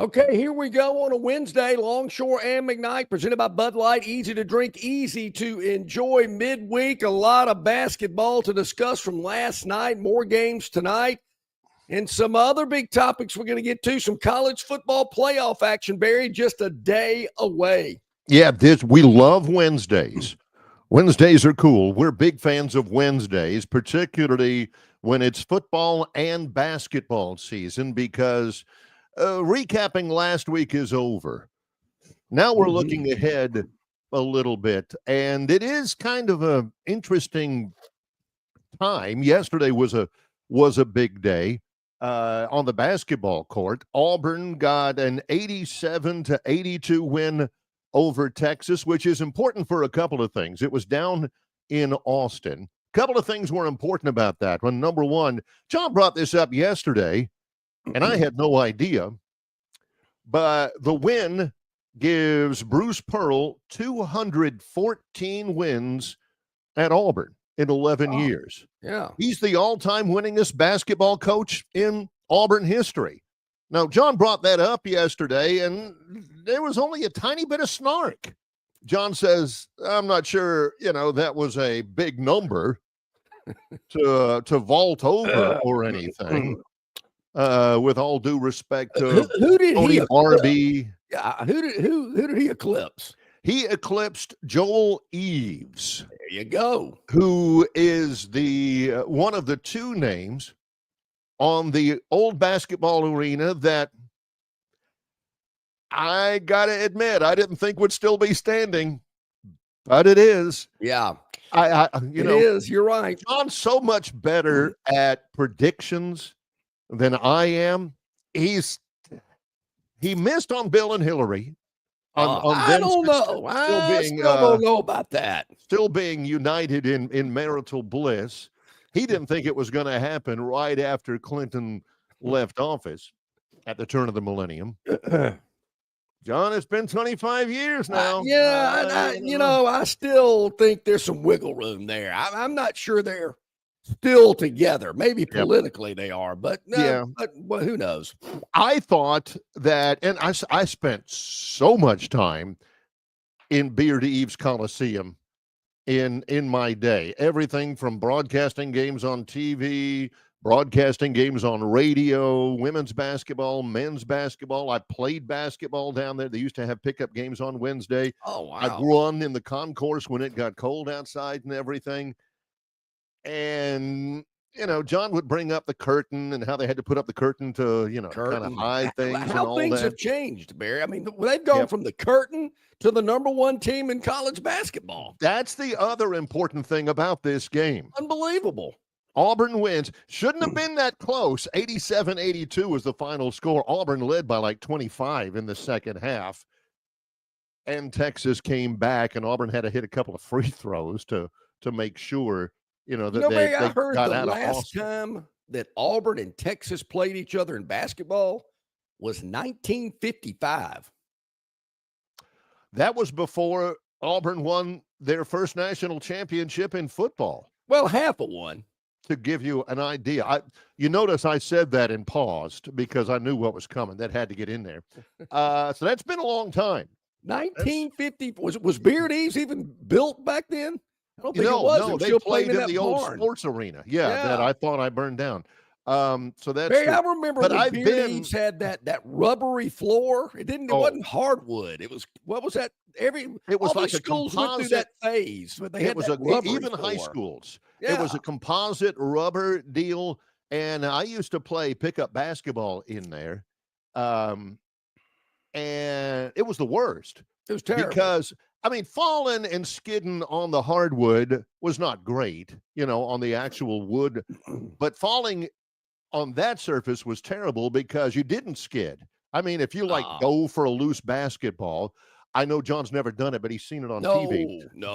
Okay, here we go on a Wednesday. Longshore and McKnight, presented by Bud Light. Easy to drink, easy to enjoy midweek. A lot of basketball to discuss from last night. More games tonight. And some other big topics we're going to get to. Some college football playoff action, Barry, just a day away. Yeah, we love Wednesdays. Wednesdays are cool. We're big fans of Wednesdays, particularly when it's football and basketball season, because recapping last week is over. Now we're looking ahead a little bit, and it is kind of an interesting time. Yesterday was a big day on the basketball court. Auburn got an 87-82 win over Texas, which is important for a couple of things. It was down in Austin. A couple of things were important about that. Well, number one, John brought this up yesterday, and I had no idea, but the win gives Bruce Pearl 214 wins at Auburn in 11 years. Yeah. He's the all-time winningest basketball coach in Auburn history. Now, John brought that up yesterday, and there was only a tiny bit of snark. John says, I'm not sure, that was a big number to vault over or anything. With all due respect to who did Tony he Barbie. Yeah, who did he eclipse? He eclipsed Joel Eves. There you go. Who is the one of the two names on the old basketball arena that I got to admit, I didn't think would still be standing, but it is. Yeah. It is. You're right. John's so much better at predictions than I am. He missed on Bill and Hillary. I don't know. I still don't know about that. Still being united in marital bliss. He didn't think it was going to happen right after Clinton left office at the turn of the millennium. John, it's been 25 years now. I still think there's some wiggle room there. I'm not sure they're still together. Maybe politically they are, but who knows? I thought that, and I spent so much time in Beard Eves Coliseum in my day. Everything from broadcasting games on TV, broadcasting games on radio, women's basketball, men's basketball. I played basketball down there. They used to have pickup games on Wednesday. Oh, wow. I'd run in the concourse when it got cold outside and everything. And, John would bring up the curtain and how they had to put up the curtain to, kind of hide things. How things have changed, Barry. I mean, they've gone from the curtain to the number one team in college basketball. That's the other important thing about this game. Unbelievable. Auburn wins. Shouldn't have been that close. 87-82 was the final score. Auburn led by like 25 in the second half. And Texas came back, and Auburn had to hit a couple of free throws to make sure, that they I heard got the out last of Austin. time that Auburn and Texas played each other in basketball was 1955. That was before Auburn won their first national championship in football. Well, half of one. To give you an idea, you notice I said that and paused because I knew what was coming. That had to get in there. So that's been a long time. 1950 was Beard Eves even built back then? I don't think it was. No, they played in the old sports arena. Yeah, that I thought I burned down. So that's Barry, I remember when Beard Eves had that rubbery floor. It wasn't hardwood. It was, what was that? It was like a schools composite. Went through that phase, but they had was even high schools. Yeah. It was a composite rubber deal, and I used to play pickup basketball in there, and it was the worst. It was terrible because falling and skidding on the hardwood was not great, on the actual wood, but falling on that surface was terrible because you didn't skid. If you go for a loose basketball, I know John's never done it, but he's seen it on TV. No.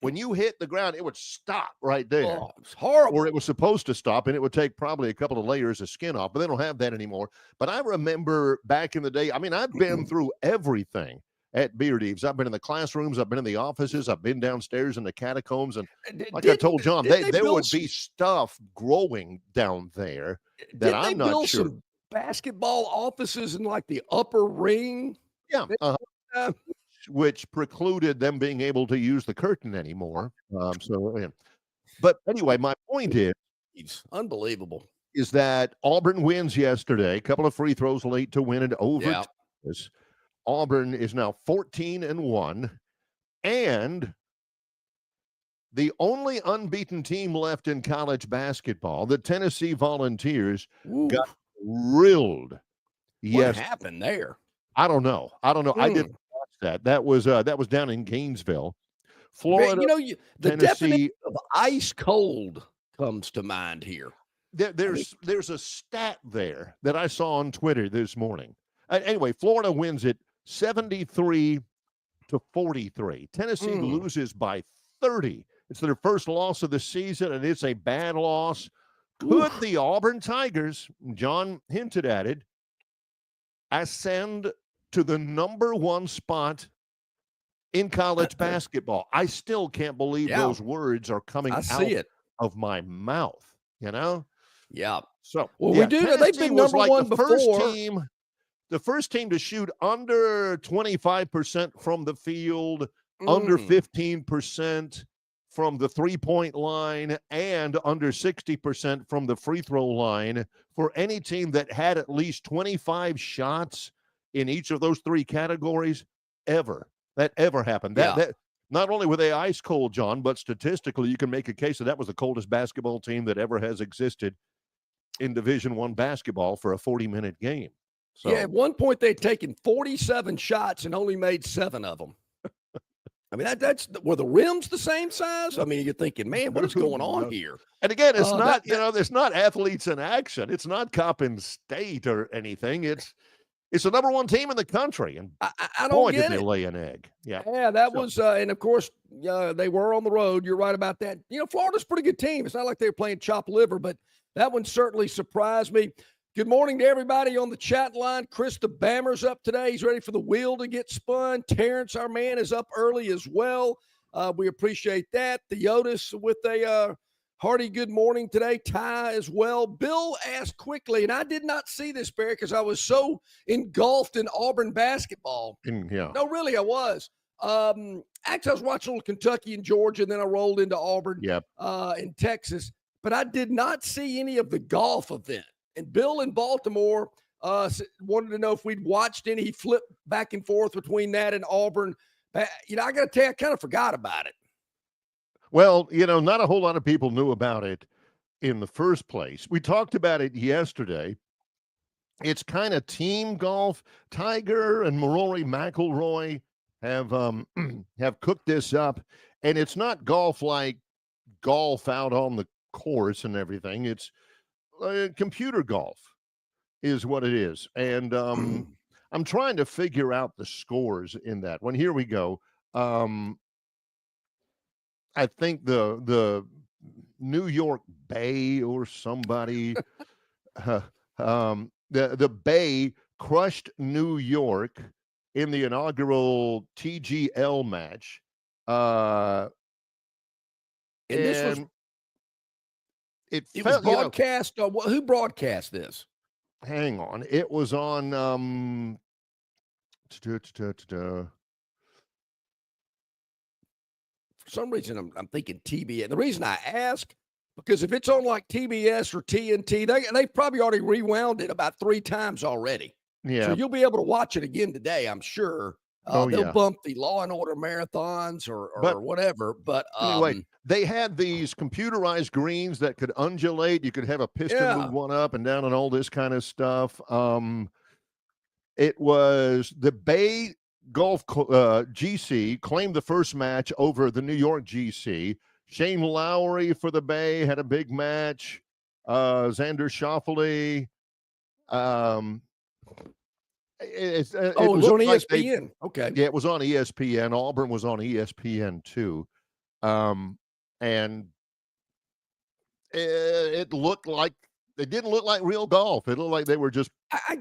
When you hit the ground, it would stop right there. Oh, it's horrible. Or it was supposed to stop, and it would take probably a couple of layers of skin off, but they don't have that anymore. But I remember back in the day, I've been through everything at Beard Eves. I've been in the classrooms, I've been in the offices, I've been downstairs in the catacombs, and I told John, there would be stuff growing down there that I'm not sure. basketball offices in like the upper ring. Yeah, Uh, which precluded them being able to use the curtain anymore. Yeah. But anyway, my point it's unbelievable. is that Auburn wins yesterday. A couple of free throws late to win it over Yeah. Texas. Auburn is now 14-1, and the only unbeaten team left in college basketball, the Tennessee Volunteers, Ooh, got drilled. what Yes, happened there? I don't know. I didn't watch that. That was down in Gainesville, Florida. The Tennessee. definition of ice cold comes to mind here. There's a stat there that I saw on Twitter this morning. Anyway, Florida wins it 73-43. Tennessee loses by 30. It's their first loss of the season, and it's a bad loss. Could the Auburn Tigers, John hinted at it, ascend to the number one spot in college basketball? I still can't believe those words are coming out of my mouth, Yeah. So, we do know they've been number one before. The first team to shoot under 25% from the field, under 15% from the three-point line, and under 60% from the free throw line for any team that had at least 25 shots in each of those three categories ever. That ever happened. That not only were they ice cold, John, but statistically you can make a case that was the coldest basketball team that ever has existed in Division I basketball for a 40-minute game. So, at one point they'd taken 47 shots and only made 7 of them. I mean, were the rims the same size? I mean, you're thinking, man, what is going on here? And again, it's not, there's not athletes in action. It's not Coppin State or anything. It's the number one team in the country. And I don't get did it. They lay an egg. Yeah. Yeah, that was, and of course, they were on the road. You're right about that. Florida's a pretty good team. It's not like they were playing chopped liver, but that one certainly surprised me. Good morning to everybody on the chat line. Chris the Bammer's up today. He's ready for the wheel to get spun. Terrence, our man, is up early as well. We appreciate that. The Otis with a hearty good morning today. Ty as well. Bill asked quickly, and I did not see this, Barry, because I was so engulfed in Auburn basketball. No, really, I was. Actually, I was watching a little Kentucky and Georgia, and then I rolled into Auburn in Texas. But I did not see any of the golf event. And Bill in Baltimore wanted to know if we'd watched any. He flipped back and forth between that and Auburn. I got to tell you, I kind of forgot about it. Well, not a whole lot of people knew about it in the first place. We talked about it yesterday. It's kind of team golf. Tiger and Rory McIlroy have cooked this up, and it's not golf like golf out on the course and everything. It's computer golf is what it is. And I'm trying to figure out the scores in that one. Here we go. I think the New York Bay or somebody, the Bay crushed New York in the inaugural TGL match. And this was it was broadcast. Who broadcast this? Hang on. It was on for some reason I'm thinking TBS. The reason I ask, because if it's on like TBS or TNT, they probably already rewound it about 3 times already. Yeah. So you'll be able to watch it again today, I'm sure. They'll bump the Law and Order marathons or whatever. But anyway, they had these computerized greens that could undulate. You could have a piston move one up and down and all this kind of stuff. It was the Bay Golf GC claimed the first match over the New York GC. Shane Lowry for the Bay had a big match. Xander Schauffele. It was on ESPN. Okay. Yeah, it was on ESPN. Auburn was on ESPN too. And it looked like it didn't look like real golf. It looked like they were just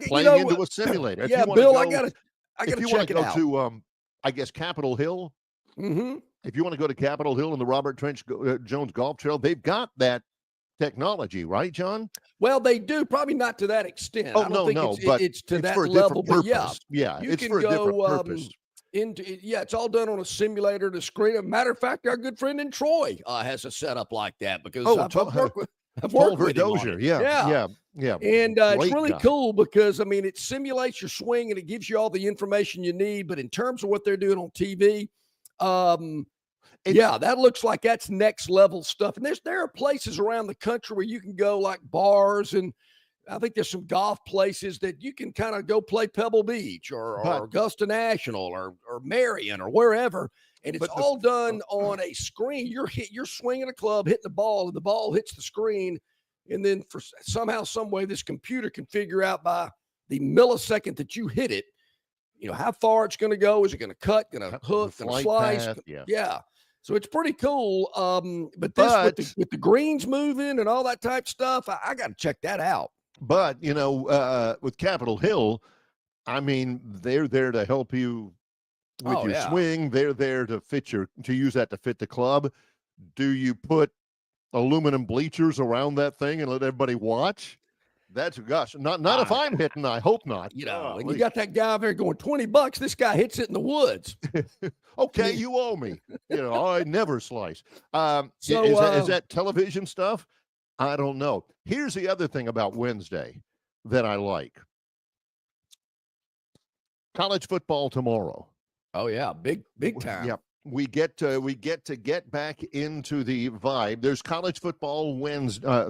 playing into a simulator. Yeah, Bill, I gotta check it out. To I guess Capitol Hill. Mm-hmm. If you want to go to Capitol Hill and the Robert Trench Jones Golf Trail, they've got that technology, right, John? Well, they do, probably not to that extent. Oh, I don't no, think no, it's but it's to it's that for a level, different but yeah, purpose. Yeah, you it's can for a different go purpose. it's all done on a simulator to screen. As a matter of fact, our good friend in Troy has a setup like that because Oh, I've worked with I've Paul worked with him on Verdozier. it. Yeah, Yeah. yeah, yeah. And it's Great really guy. cool because, I mean, it simulates your swing and it gives you all the information you need. But in terms of what they're doing on TV, yeah, that looks like that's next level stuff. And there are places around the country where you can go, like bars, and I think there's some golf places that you can kind of go play Pebble Beach or But Augusta National or Marion or wherever. And it's but the all done on a screen. You're swinging a club, hitting the ball, and the ball hits the screen. And then for somehow, some way, this computer can figure out by the millisecond that you hit it, how far it's going to go. Is it going to cut, going to hook, going to flight slice? path, yeah. Yeah. So it's pretty cool. But this But with the greens moving and all that type stuff, I got to check that out. But with Capitol Hill, I mean, they're there to help you with your swing. They're there to use that to fit the club. Do you put aluminum bleachers around that thing and let everybody watch? That's not if I'm hitting. I hope not. And you got that guy there going $20. This guy hits it in the woods. Okay, you owe me. I never slice. So is that television stuff? I don't know. Here's the other thing about Wednesday that I like. College football tomorrow. Oh yeah, big time. Yep. We get to get back into the vibe. There's college football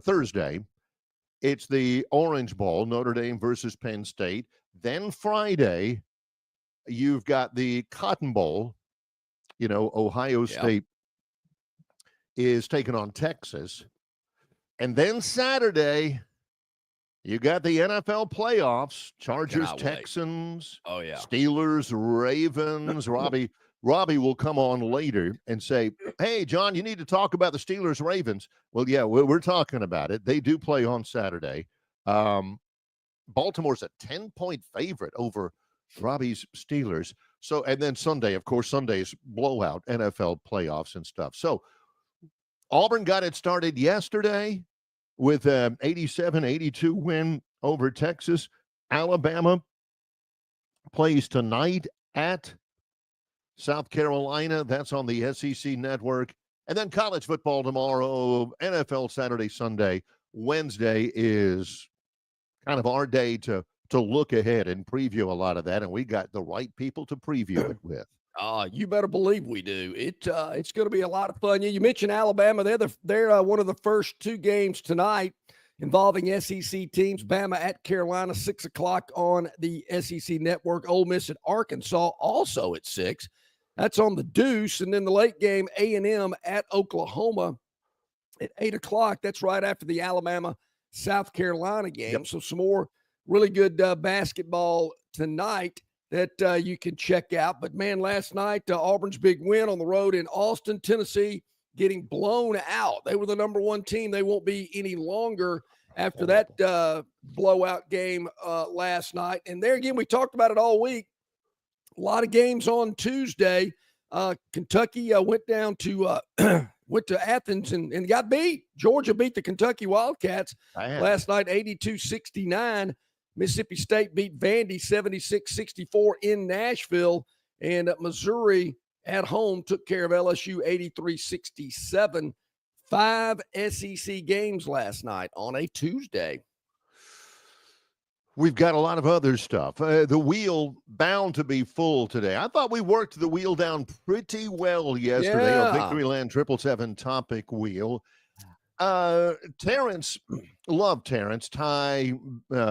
Thursday. It's the Orange Bowl, Notre Dame versus Penn State. Then Friday, you've got the Cotton Bowl. Ohio State is taking on Texas. And then Saturday, you got the NFL playoffs, Chargers, Texans, Steelers, Ravens. Robbie will come on later and say, hey, John, you need to talk about the Steelers, Ravens. Well, yeah, we're talking about it. They do play on Saturday. Baltimore's a 10-point favorite over Robbie's Steelers. So, and then Sunday, of course, Sunday's blowout NFL playoffs and stuff. So Auburn got it started yesterday with an 87-82 win over Texas. Alabama plays tonight at South Carolina. That's on the SEC network. And then college football tomorrow, NFL Saturday, Sunday. Wednesday is kind of our day to look ahead and preview a lot of that. And we got the right people to preview it with. You better believe we do. It's going to be a lot of fun. You mentioned Alabama. They're one of the first two games tonight involving SEC teams. Bama at Carolina, 6:00 on the SEC network. Ole Miss at Arkansas, also at 6. That's on the Deuce. And then the late game, A&M at Oklahoma at 8:00. That's right after the Alabama-South Carolina game. Yep. So some more really good basketball tonight that you can check out. But, man, last night, Auburn's big win on the road in Austin, Tennessee, getting blown out. They were the number one team. They won't be any longer after that blowout game last night. And there again, we talked about it all week. A lot of games on Tuesday. Kentucky went down to went to Athens and got beat. Georgia beat the Kentucky Wildcats last night, 82-69. Mississippi State beat Vandy 76-64 in Nashville. And Missouri at home took care of LSU 83-67. 5 SEC games last night on a Tuesday. We've got a lot of other stuff. The wheel bound to be full today. I thought we worked the wheel down pretty well yesterday on Victoryland 777 topic wheel. Terrence, love Terrence, Ty,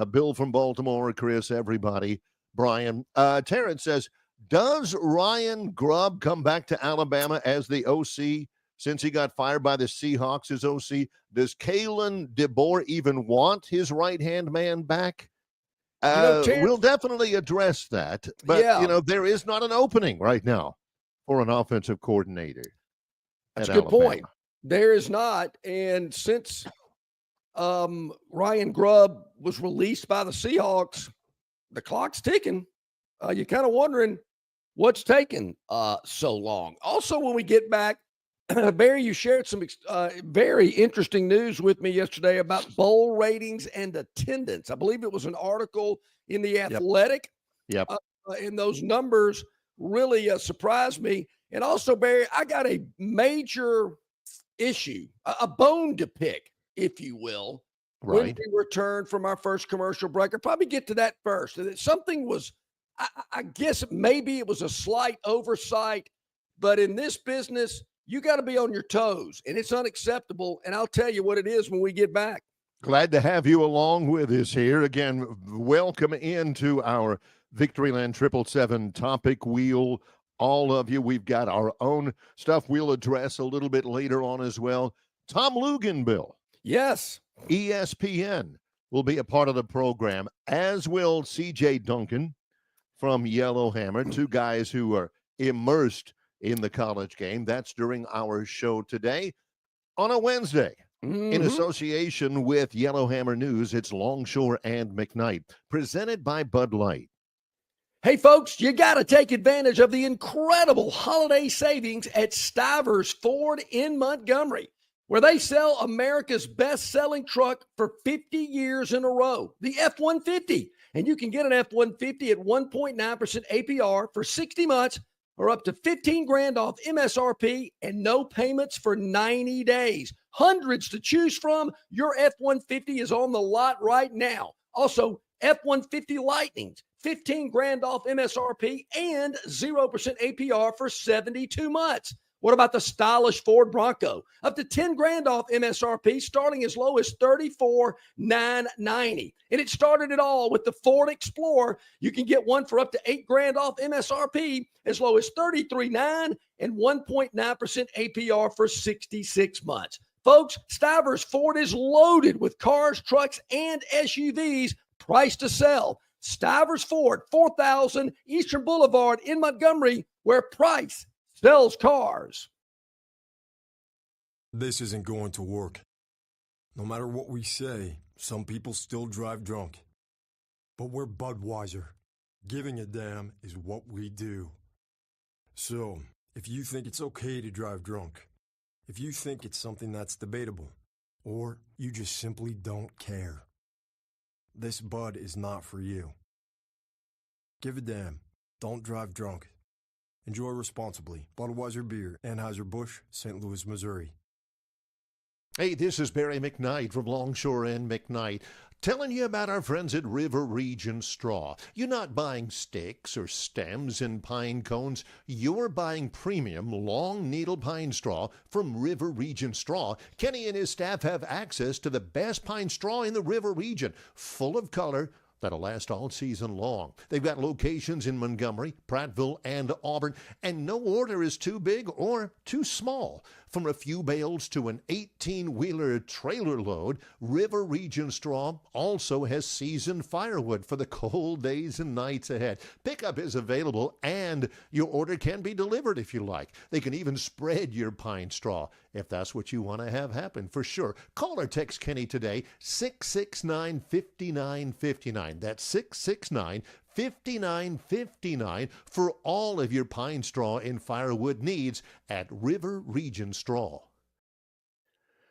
Bill from Baltimore, Chris, everybody, Brian. Terrence says, does Ryan Grubb come back to Alabama as the OC since he got fired by the Seahawks as OC? Does Kalen DeBoer even want his right-hand man back? We'll definitely address that. But, there is not an opening right now for an offensive coordinator. That's a good point. There is not. And since Ryan Grubb was released by the Seahawks, the clock's ticking. You're kind of wondering what's taking so long. Also, when we get back Barry, you shared some very interesting news with me yesterday about bowl ratings and attendance. I believe it was an article in The Athletic. Yep. And those numbers really surprised me. And also, Barry, I got a major issue, a bone to pick, if you will, when Right. we return from our first commercial break. I'll probably get to that first. Something was, I guess maybe it was a slight oversight, but in this business, you got to be on your toes, and it's unacceptable. And I'll tell you what it is when we get back. Glad to have you along with us here. Again, welcome into our Victoryland 777 topic wheel. All of you, we've got our own stuff we'll address a little bit later on as well. Tom Luginbill, Yes. ESPN, will be a part of the program, as will CJ Duncan from Yellowhammer, two guys who are immersed in the college game. That's during our show today on a Wednesday. In association with Yellowhammer News, it's Longshore and McKnight, presented by Bud Light. Hey, folks, you got to take advantage of the incredible holiday savings at Stivers Ford in Montgomery, where they sell America's best-selling truck for 50 years in a row, the F-150. And you can get an F-150 at 1.9% APR for 60 months or up to $15,000 off MSRP and no payments for 90 days. Hundreds to choose from. Your F-150 is on the lot right now. Also, F-150 Lightnings, $15,000 off MSRP and 0% APR for 72 months. What about the stylish Ford Bronco? Up to $10,000 off MSRP, starting as low as $34,990. And it started it all with the Ford Explorer. You can get one for up to $8,000 off MSRP, as low as $33,900 and 1.9% APR for 66 months. Folks, Stivers Ford is loaded with cars, trucks, and SUVs priced to sell. Stivers Ford, 4000 Eastern Boulevard in Montgomery, where price sells cars. This isn't going to work. No matter what we say, some people still drive drunk. But we're Budweiser. Giving a damn is what we do. So, if you think it's okay to drive drunk, if you think it's something that's debatable, or you just simply don't care, this Bud is not for you. Give a damn. Don't drive drunk. Enjoy responsibly. Budweiser Beer, Anheuser-Busch, St. Louis, Missouri. Hey, this is Barry McKnight from Longshore and McKnight, telling you about our friends at River Region Straw. You're not buying sticks or stems and pine cones. You're buying premium long needle pine straw from River Region Straw. Kenny and his staff have access to the best pine straw in the River Region, full of color, that'll last all season long. They've got locations in Montgomery, Prattville, and Auburn, and no order is too big or too small. From a few bales to an 18-wheeler trailer load, River Region Straw also has seasoned firewood for the cold days and nights ahead. Pickup is available, and your order can be delivered if you like. They can even spread your pine straw if that's what you want to have happen, for sure. Call or text Kenny today, 669-5959. That's 669-5959 for all of your pine straw and firewood needs at River Region Straw.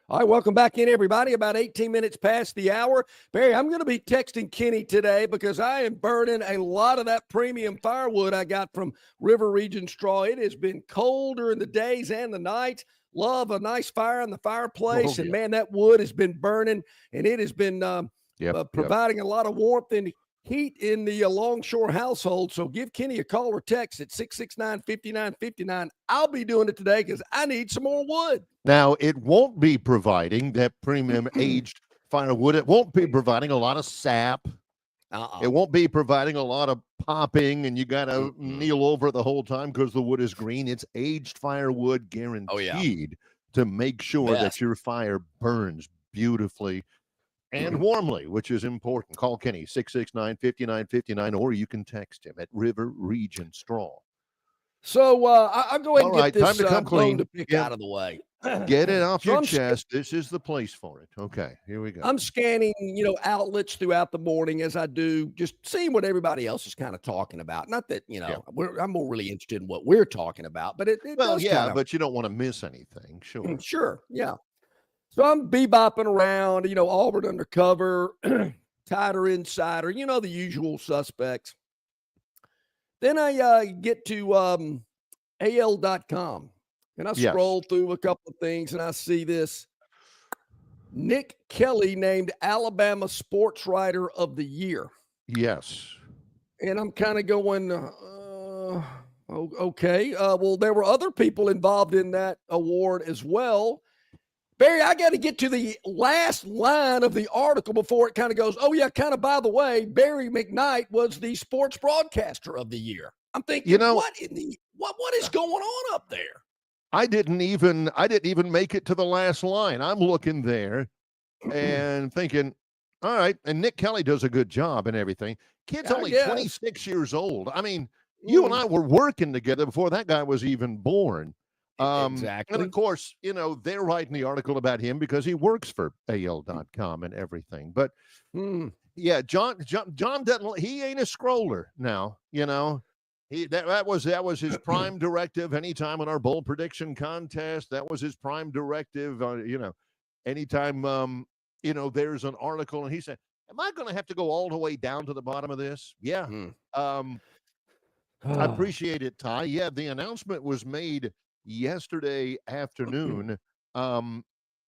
All right, welcome back in, everybody. About 18 minutes past the hour. Barry, I'm going to be texting Kenny today because I am burning a lot of that premium firewood I got from River Region Straw. It has been cold during the days and the nights. Love a nice fire in the fireplace. And, man, that wood has been burning, and it has been providing a lot of warmth and heat in the Longshore household. So give Kenny a call or text at 669-5959. I'll be doing it today because I need some more wood. Now, it won't be providing that premium aged firewood. It won't be providing a lot of sap. It won't be providing a lot of popping, and you got to kneel over the whole time because the wood is green. It's aged firewood guaranteed to make sure that your fire burns beautifully and warmly, which is important. Call Kenny, 669-5959, or you can text him at River Region Straw. So I'll go ahead and get this time to come clean. to pick out of the way. Get it off So your chest. This is the place for it. Okay, here we go. I'm scanning, outlets throughout the morning as I do, just seeing what everybody else is kind of talking about. Not that, Yeah. I'm more really interested in what we're talking about, but it Well, does yeah, kind of, but you don't want to miss anything. Sure. sure, yeah. So I'm bebopping around, Auburn undercover, Tighter Insider, the usual suspects. Then I get to AL.com and I Yes. scroll through a couple of things and I see this. Nick Kelly named Alabama Sports Writer of the Year. Yes. And I'm kind of going, okay. Well, there were other people involved in that award as well. Barry, I got to get to the last line of the article before it kind of goes, oh, yeah, kind of by the way, Barry McKnight was the sports broadcaster of the year. I'm thinking, what is going on up there? I didn't even make it to the last line. I'm looking there and thinking, all right, and Nick Kelly does a good job and everything. Kid's only 26 years old. I mean, you and I were working together before that guy was even born. Exactly. And of course, they're writing the article about him because he works for AL.com and everything. But yeah, John doesn't, he ain't a scroller now, that was his prime directive anytime in our bowl prediction contest. That was his prime directive, anytime there's an article and he said, am I going to have to go all the way down to the bottom of this? Yeah. I appreciate it, Ty. Yeah, the announcement was made yesterday afternoon, and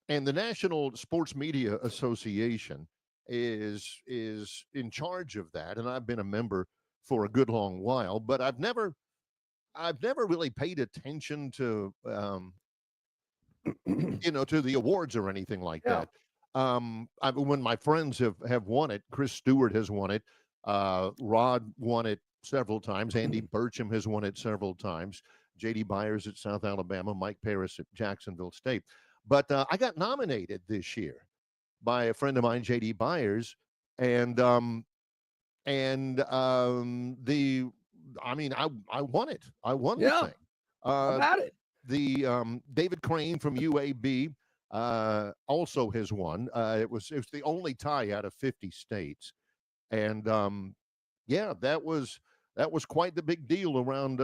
the National Sports Media Association is in charge of that, and I've been a member for a good long while, but I've never really paid attention to to the awards or anything like that. When my friends have won it, Chris Stewart has won it, Rod won it several times, Andy Burcham has won it several times, J.D. Byers at South Alabama, Mike Paris at Jacksonville State. But I got nominated this year by a friend of mine, J.D. Byers, and I won it. I won the thing. About it. The David Crane from UAB also has won. It was the only tie out of 50 states, and that was quite the big deal around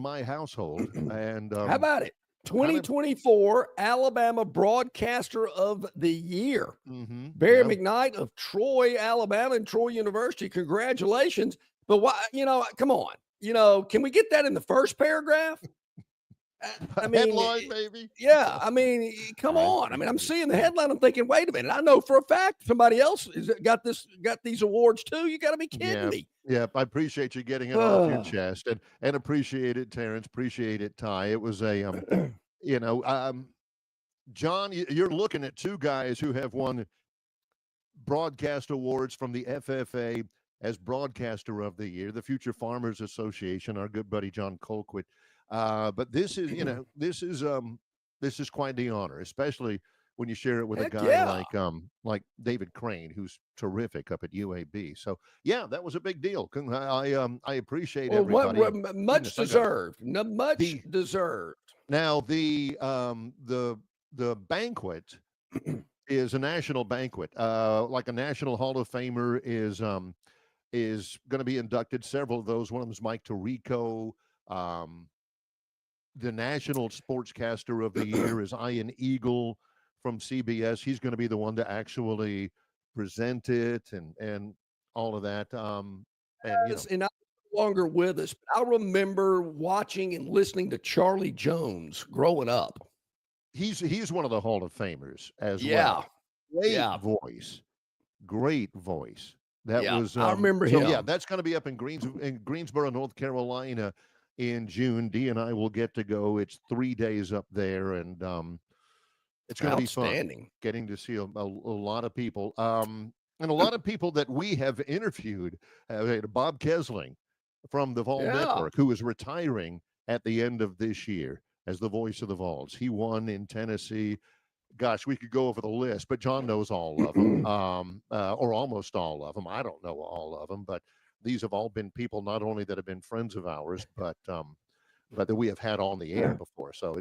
my household. And how about it? 2024 Alabama Broadcaster of the Year. Barry McKnight of Troy, Alabama, and Troy University. Congratulations. But why, come on. Can we get that in the first paragraph? I mean, headline, baby. Yeah, I mean, come on. I mean, I'm seeing the headline. I'm thinking, wait a minute. I know for a fact somebody else got these awards too. You got to be kidding me. Yeah, I appreciate you getting it off your chest, and appreciate it, Terrence. Appreciate it, Ty. It was a, John, you're looking at two guys who have won broadcast awards from the FFA as Broadcaster of the Year, the Future Farmers Association, our good buddy John Colquitt. But this is, this is quite the honor, especially when you share it with a guy like David Crane, who's terrific up at UAB. So yeah, that was a big deal. I appreciate everybody. Much deserved. Much deserved. Now the banquet is a national banquet. Like a National Hall of Famer is going to be inducted. Several of those. One of them is Mike Tirico. The National Sportscaster of the Year is Ian Eagle from CBS. He's going to be the one to actually present it and all of that. And no longer with us. But I remember watching and listening to Charlie Jones growing up. He's one of the Hall of Famers as well. Great voice. That was. I remember him. Yeah, that's going to be up in Greensboro, North Carolina. In June, D and I will get to go. It's 3 days up there, and it's going to be fun. Getting to see a lot of people, and a lot of people that we have interviewed. Bob Kesling from the Vol Network, who is retiring at the end of this year as the voice of the Vols. He won in Tennessee. Gosh, we could go over the list, but John knows all of them, or almost all of them. I don't know all of them, but these have all been people not only that have been friends of ours, but that we have had on the air before. So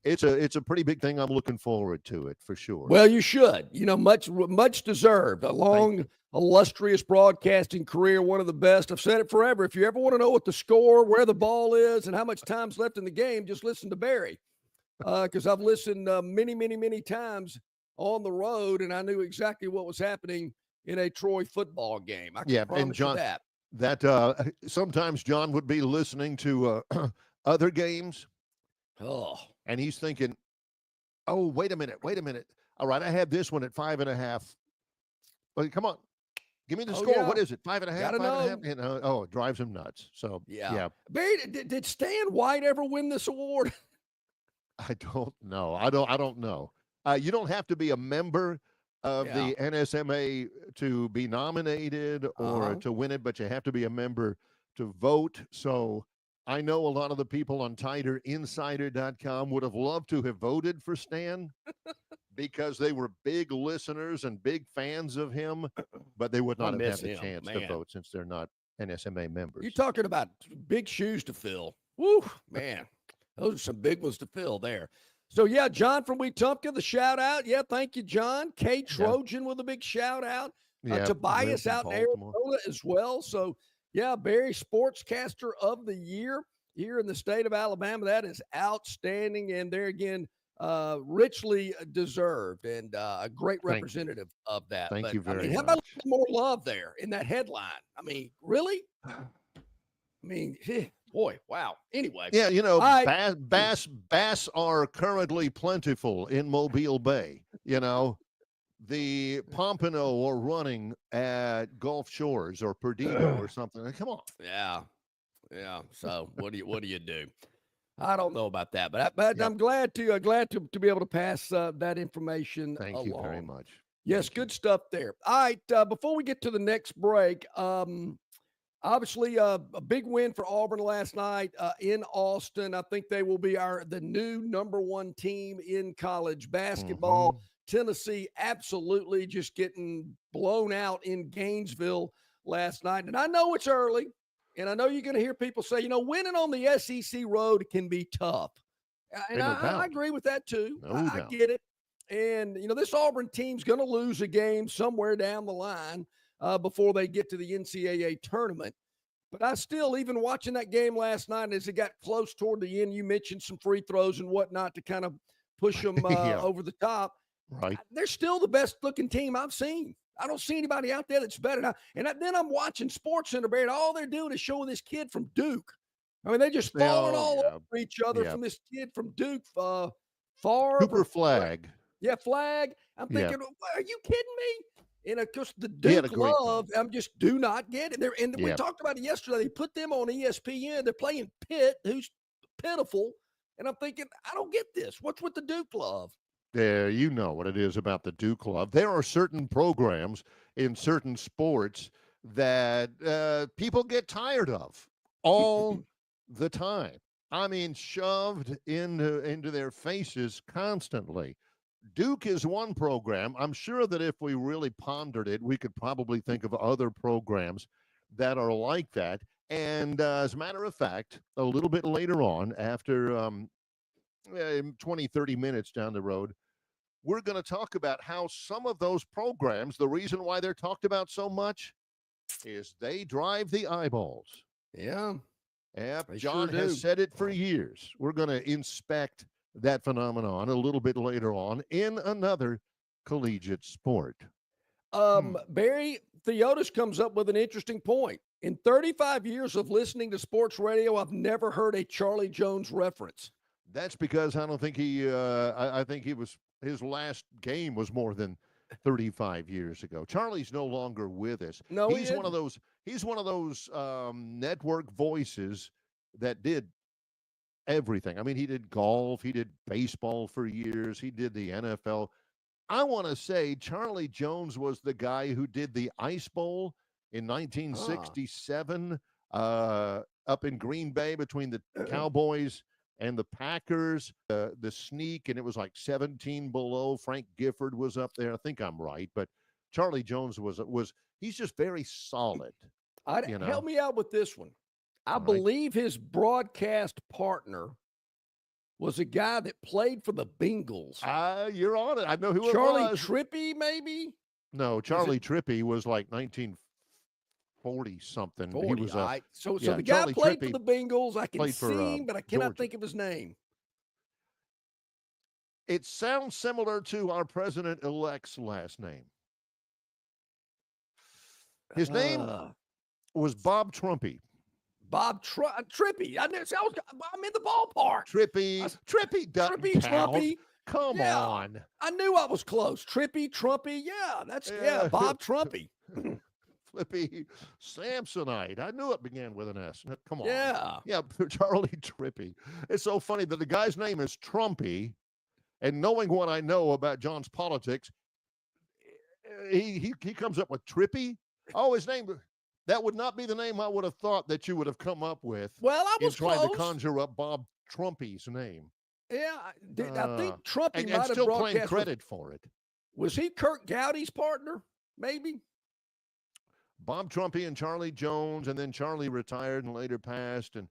it's a pretty big thing. I'm looking forward to it for sure. Well, you should. Much deserved. A long, illustrious broadcasting career, one of the best. I've said it forever. If you ever want to know what the score, where the ball is, and how much time's left in the game, just listen to Barry. Because I've listened many, many, many times on the road, and I knew exactly what was happening in a Troy football game. I can promise and John, you that. that sometimes John would be listening to other games, Oh, and he's thinking, "Oh, wait a minute. All right, I have this one at 5.5. Well, come on, give me the score. yeah. What is it? 5.5. Gotta 5.5. know. You know, oh, it drives him nuts. So yeah. Barry, did Stan White ever win this award? I don't know. I don't know. You don't have to be a member of the NSMA to be nominated or to win it, but you have to be a member to vote. So I know a lot of the people on TigerInsider.com would have loved to have voted for Stan because they were big listeners and big fans of him, but they would not have had the chance to vote since they're not NSMA members. You're talking about big shoes to fill. Woo, man. Those are some big ones to fill there. So, yeah, John from Wetumpka, the shout out. Yeah, thank you, John. K Trojan with a big shout out. Tobias out in Arizona as well. So, yeah, Barry, Sportscaster of the Year here in the state of Alabama. That is outstanding. And there again, richly deserved and a great representative of that. Thank you very how much. about a little more love there in that headline? I mean, really? I mean, boy, wow. Anyway. Yeah, bass are currently plentiful in Mobile Bay. The pompano are running at Gulf Shores or Perdido or something. Come on. Yeah. So what do you do? I don't know about that, but I'm glad to be able to pass that information along. Thank you very much. Yes, good stuff there. All right, before we get to the next break, obviously a big win for Auburn last night in Austin. I think they will be the new number one team in college basketball. Tennessee absolutely just getting blown out in Gainesville last night. And I know it's early, and I know you're going to hear people say, winning on the SEC road can be tough. And I agree with that too. I get it. And, this Auburn team's going to lose a game somewhere down the line before they get to the NCAA tournament. But I still, even watching that game last night, as it got close toward the end, you mentioned some free throws and whatnot to kind of push them over the top. Right. They're still the best looking team I've seen. I don't see anybody out there that's better. Then I'm watching SportsCenter, Barry, and all they're doing is showing this kid from Duke. I mean, they're just falling over each other from this kid from Duke. Cooper Flagg. Yeah, Flagg. I'm thinking, are you kidding me? And of course, the Duke love, I'm just do not get it. And we talked about it yesterday. They put them on ESPN. They're playing Pitt, who's pitiful. And I'm thinking, I don't get this. What's with the Duke love? There, you know what it is about the Duke love. There are certain programs in certain sports that people get tired of all the time. I mean, shoved into their faces constantly. Duke is one program. I'm sure that if we really pondered it, we could probably think of other programs that are like that. And as a matter of fact, a little bit later on, after 20, 30 minutes down the road, we're going to talk about how some of those programs, the reason why they're talked about so much is they drive the eyeballs. Yeah. Yep. John has said it for years. We're going to inspect that phenomenon a little bit later on in another collegiate sport. Barry Theotis comes up with an interesting point. In 35 years of listening to sports radio, I've never heard a Charlie Jones reference. That's because I don't think I think his last game was more than 35 years ago. Charlie's no longer with us. No, he's one of those network voices that did everything. I mean, he did golf, he did baseball for years, he did the NFL. I want to say Charlie Jones was the guy who did the Ice Bowl in 1967 up in Green Bay between the Cowboys and the Packers, the sneak, and it was like 17 below. Frank Gifford was up there. I think I'm right, but Charlie Jones he's just very solid. Help me out with this one. I believe his broadcast partner was a guy that played for the Bengals. You're on it. I know who Charlie it was. Trippy, maybe? No, Charlie Trippy was like 1940 something. 40, He was all right. So yeah, the guy Charlie played Trippy for the Bengals. I can played for, see him, but I cannot Georgia. think of his name. It sounds similar to our president-elect's last name. His name was Bob Trumpy. Bob Trippy. I'm in the ballpark. Trippy doesn't Trippy, count. Trumpy. Come Yeah. on. I knew I was close. Trippy, Trumpy. Yeah, Bob Trumpy. Flippy Samsonite. I knew it began with an S. Come on. Yeah. Yeah, Charlie Trippy. It's so funny that the guy's name is Trumpy, and knowing what I know about John's politics, he comes up with Trippy. Oh, his name. That would not be the name I would have thought that you would have come up with. Well, I in was trying close. to conjure up Bob Trumpy's name. Yeah, I think Trumpy And might have still claim broadcast. credit for it. Was he Kirk Gowdy's partner? Maybe. Bob Trumpy and Charlie Jones, and then Charlie retired and later passed. And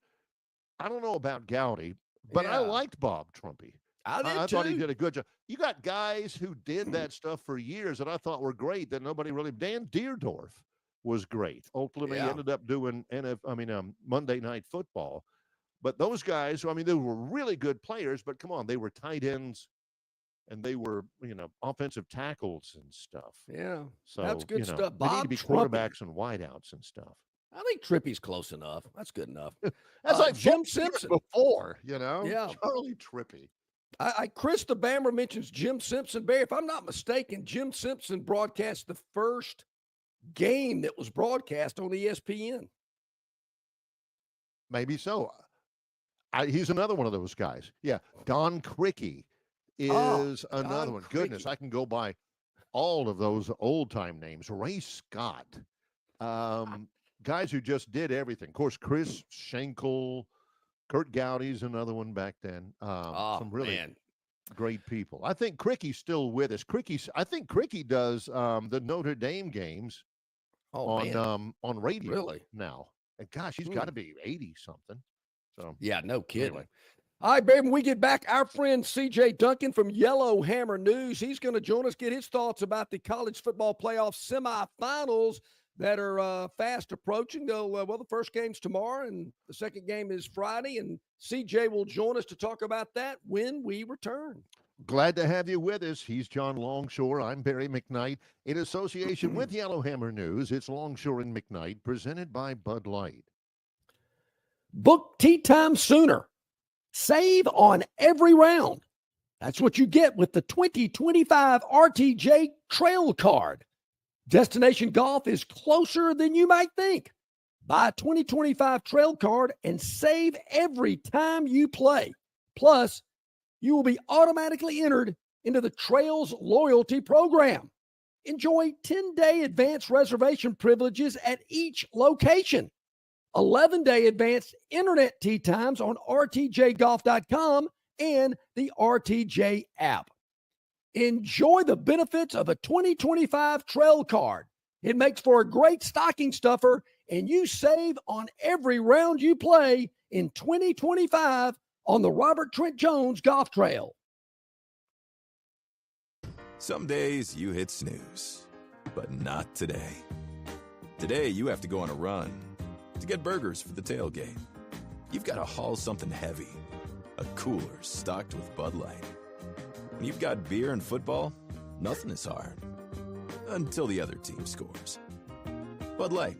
I don't know about Gowdy, but I Yeah. liked Bob Trumpy. I did thought he too. did a good job. You got guys who did that stuff for years that I thought were great that nobody really. Dan Deerdorf was great. Ultimately, Yeah. ended up doing Monday Night Football. But those guys, they were really good players. But come on, they were tight ends, and they were offensive tackles and stuff. Yeah, So that's good stuff. They need to Bob be Trumpy. quarterbacks and wideouts and stuff. I think Trippy's close enough. That's good enough. That's like Jim 4 years Simpson. before, Yeah. Charlie Trippy. Chris the Bammer mentions Jim Simpson. Barry, if I'm not mistaken, Jim Simpson broadcast the first game that was broadcast on ESPN. Maybe so. He's another one of those guys. Yeah. Don Criqui is Don another one. Goodness, Criqui. I can go by all of those old-time names. Ray Scott. Guys who just did everything. Of course, Chris Schenkel, Kurt Gowdy's another one back then. Some really great people. I think Criqui Oh, still with us. I think Criqui does the Notre Dame games on radio Really? now. And gosh, he's got to be 80 something. So Yeah, no kidding. Anyway. All right, baby, when we get back, our friend CJ Duncan from Yellow Hammer News, he's going to join us, get his thoughts about the college football playoff semifinals that are fast approaching. The first game's tomorrow, and the second game is Friday, and CJ will join us to talk about that when we return. Glad to have you with us. He's John Longshore. I'm Barry McKnight. In association with Yellowhammer News, it's Longshore and McKnight, presented by Bud Light. Book tee time sooner. Save on every round. That's what you get with the 2025 RTJ Trail Card. Destination Golf is closer than you might think. Buy a 2025 Trail Card and save every time you play. Plus, you will be automatically entered into the Trails Loyalty Program. Enjoy 10-day advance reservation privileges at each location. 11-day advanced internet tee times on rtjgolf.com and the RTJ app. Enjoy the benefits of a 2025 Trail Card. It makes for a great stocking stuffer, and you save on every round you play in 2025 on the Robert Trent Jones Golf Trail. Some days you hit snooze, but not today. Today you have to go on a run to get burgers for the tailgate. You've got to haul something heavy, a cooler stocked with Bud Light. When you've got beer and football, nothing is hard. Until the other team scores. Bud Light.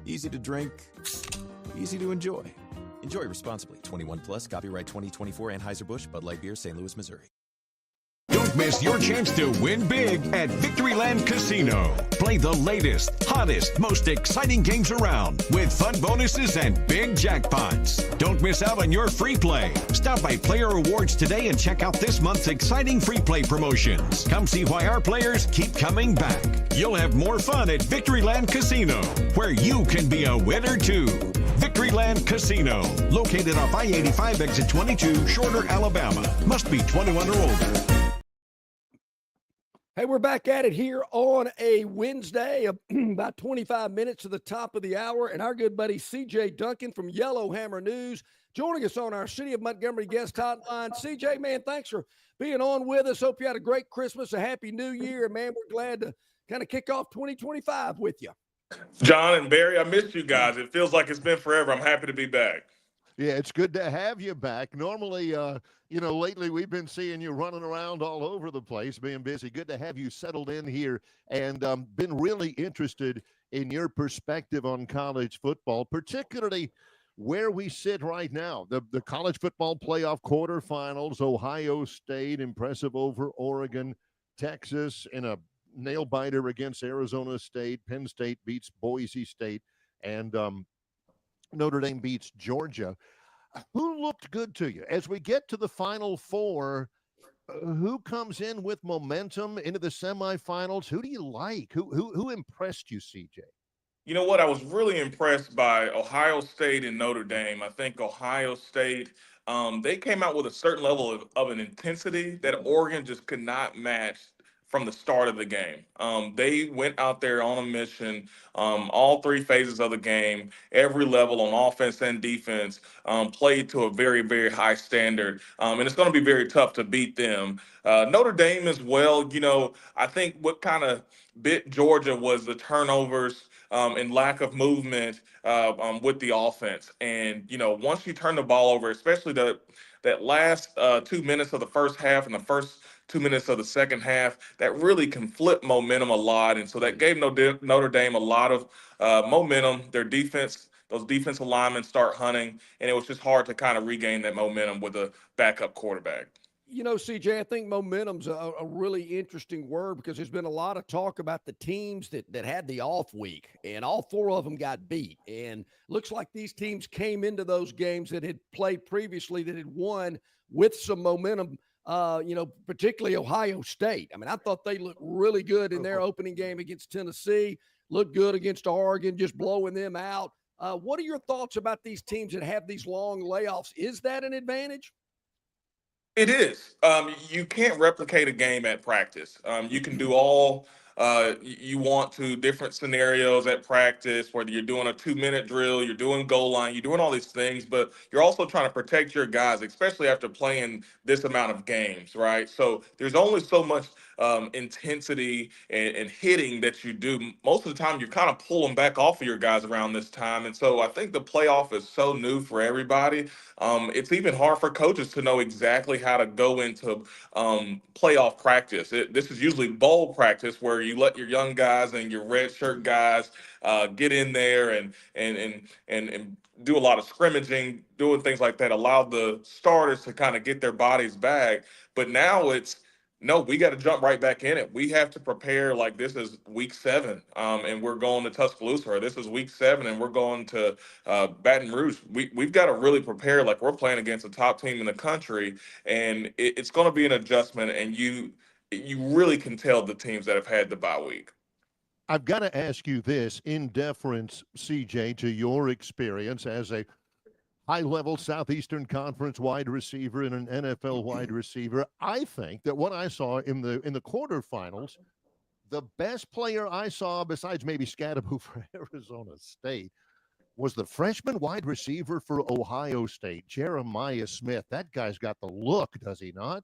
Easy to drink, easy to enjoy. Enjoy responsibly. 21 plus, copyright 2024 Anheuser-Busch, Bud Light Beer, St. Louis, Missouri. Don't miss your chance to win big at Victoryland Casino. Play the latest, hottest, most exciting games around with fun bonuses and big jackpots. Don't miss out on your free play. Stop by Player Rewards today and check out this month's exciting free play promotions. Come see why our players keep coming back. You'll have more fun at Victoryland Casino, where you can be a winner too. Victoryland Casino, located off I-85 exit 22, Shorter, Alabama. Must be 21 or older. Hey, we're back at it here on a Wednesday, about 25 minutes to the top of the hour, and our good buddy CJ Duncan from Yellowhammer News joining us on our City of Montgomery guest hotline. CJ, man, thanks for being on with us. Hope you had a great Christmas, a happy New Year, and man, we're glad to kind of kick off 2025 with you. John and Barry, I missed you guys. It feels like it's been forever. I'm happy to be back. Yeah, it's good to have you back. Normally, lately we've been seeing you running around all over the place, being busy. Good to have you settled in here and been really interested in your perspective on college football, particularly where we sit right now. The college football playoff quarterfinals, Ohio State, impressive over Oregon, Texas in a nail biter against Arizona State, Penn State beats Boise State, and Notre Dame beats Georgia. Who looked good to you as we get to the Final Four? Who comes in with momentum into the semifinals? Who do you like? Who impressed you, CJ? You know what? I was really impressed by Ohio State and Notre Dame. I think Ohio State, they came out with a certain level of an intensity that Oregon just could not match from the start of the game. They went out there on a mission, all three phases of the game, every level on offense and defense, played to a very, very high standard. And it's going to be very tough to beat them. Notre Dame as well, I think what kind of bit Georgia was the turnovers and lack of movement with the offense. And, once you turn the ball over, especially that last 2 minutes of the first half and the first 2 minutes of the second half, that really can flip momentum a lot. And so that gave Notre Dame a lot of momentum. Their defense, those defensive linemen start hunting, and it was just hard to kind of regain that momentum with a backup quarterback. CJ, I think momentum's a really interesting word because there's been a lot of talk about the teams that had the off week, and all four of them got beat. And looks like these teams came into those games that had played previously that had won with some momentum, particularly Ohio State. I mean, I thought they looked really good in their opening game against Tennessee, looked good against Oregon, just blowing them out. What are your thoughts about these teams that have these long layoffs? Is that an advantage? It is. You can't replicate a game at practice. You can do all you want to, different scenarios at practice, whether you're doing a 2-minute drill, you're doing goal line, you're doing all these things, but you're also trying to protect your guys, especially after playing this amount of games, right? So there's only so much intensity and hitting that you do. Most of the time, you're kind of pulling back off of your guys around this time. And so I think the playoff is so new for everybody. It's even hard for coaches to know exactly how to go into playoff practice. This is usually bowl practice where you let your young guys and your red shirt guys get in there and do a lot of scrimmaging, doing things like that, allow the starters to kind of get their bodies back. But now no, we got to jump right back in it. We have to prepare like this is week 7, and we're going to Tuscaloosa, or this is week 7, and we're going to Baton Rouge. We've got to really prepare like we're playing against a top team in the country, and it's going to be an adjustment, and you really can tell the teams that have had the bye week. I've got to ask you this in deference, CJ, to your experience as a high-level Southeastern Conference wide receiver and an NFL wide receiver. I think that what I saw in the quarterfinals, the best player I saw, besides maybe Scadaboo for Arizona State, was the freshman wide receiver for Ohio State, Jeremiah Smith. That guy's got the look, does he not?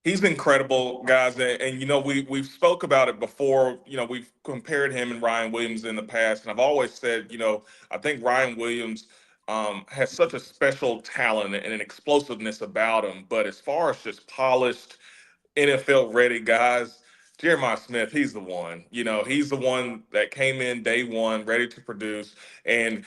He's incredible, guys, and we've spoke about it before. We've compared him and Ryan Williams in the past, and I've always said, I think Ryan Williams has such a special talent and an explosiveness about him. But as far as just polished, NFL ready guys, Jeremiah Smith, he's the one. He's the one that came in day one, ready to produce. And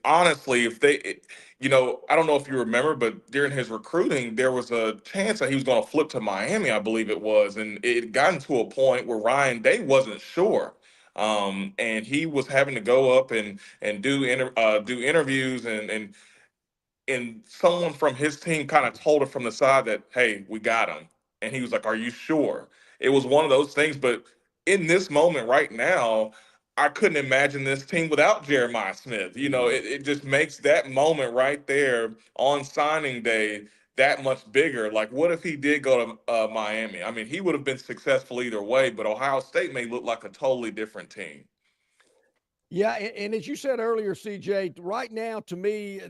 honestly, I don't know if you remember, but during his recruiting, there was a chance that he was going to flip to Miami, I believe it was, and it gotten to a point where Ryan Day wasn't sure. And he was having to go up and do interviews, and someone from his team kind of told him from the side that, hey, we got him. And he was like, are you sure? It was one of those things. But in this moment right now, I couldn't imagine this team without Jeremiah Smith. It just makes that moment right there on signing day that much bigger. Like, what if he did go to Miami? I mean, he would have been successful either way, but Ohio State may look like a totally different team. Yeah, and as you said earlier, CJ, right now to me,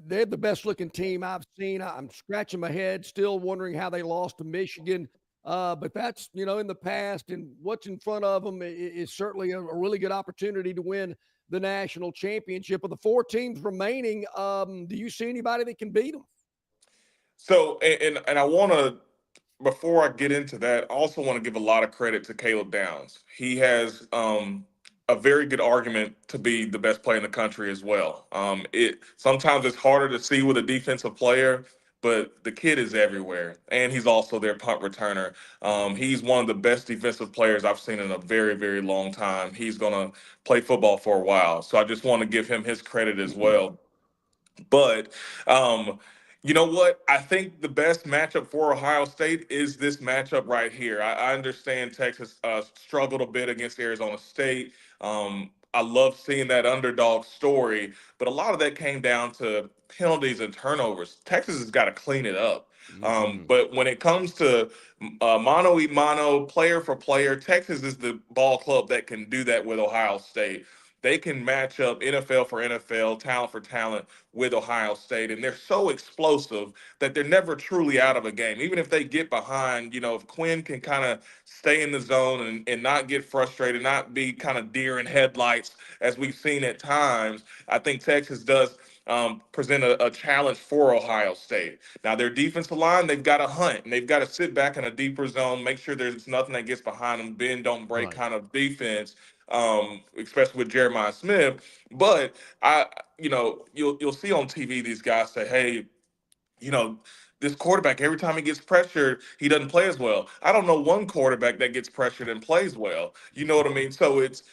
they're the best looking team I've seen. I'm scratching my head, still wondering how they lost to Michigan. But that's in the past, and what's in front of them is certainly a really good opportunity to win the national championship. Of the four teams remaining, do you see anybody that can beat them? So, and I want to, before I get into that, I also want to give a lot of credit to Caleb Downs. He has a very good argument to be the best player in the country as well. It sometimes it's harder to see with a defensive player, but the kid is everywhere, and he's also their punt returner. He's one of the best defensive players I've seen in a very, very long time. He's gonna play football for a while, so I just want to give him his credit as well. But you know what? I think the best matchup for Ohio State is this matchup right here. I understand Texas struggled a bit against Arizona State. I love seeing that underdog story, but a lot of that came down to penalties and turnovers. Texas has got to clean it up. But when it comes to mano y mano, player for player, Texas is the ball club that can do that with Ohio State. They can match up NFL for NFL, talent for talent with Ohio State, and they're so explosive that they're never truly out of a game. Even if they get behind, if Quinn can kind of stay in the zone and not get frustrated, not be kind of deer in headlights as we've seen at times, I think Texas does present a challenge for Ohio State. Now, their defensive line, they've got to hunt, and they've got to sit back in a deeper zone, make sure there's nothing that gets behind them, bend, don't break Right. kind of defense, especially with Jeremiah Smith. But you'll see on TV these guys say, hey, this quarterback, every time he gets pressured, he doesn't play as well. I don't know one quarterback that gets pressured and plays well. You know what I mean? So it's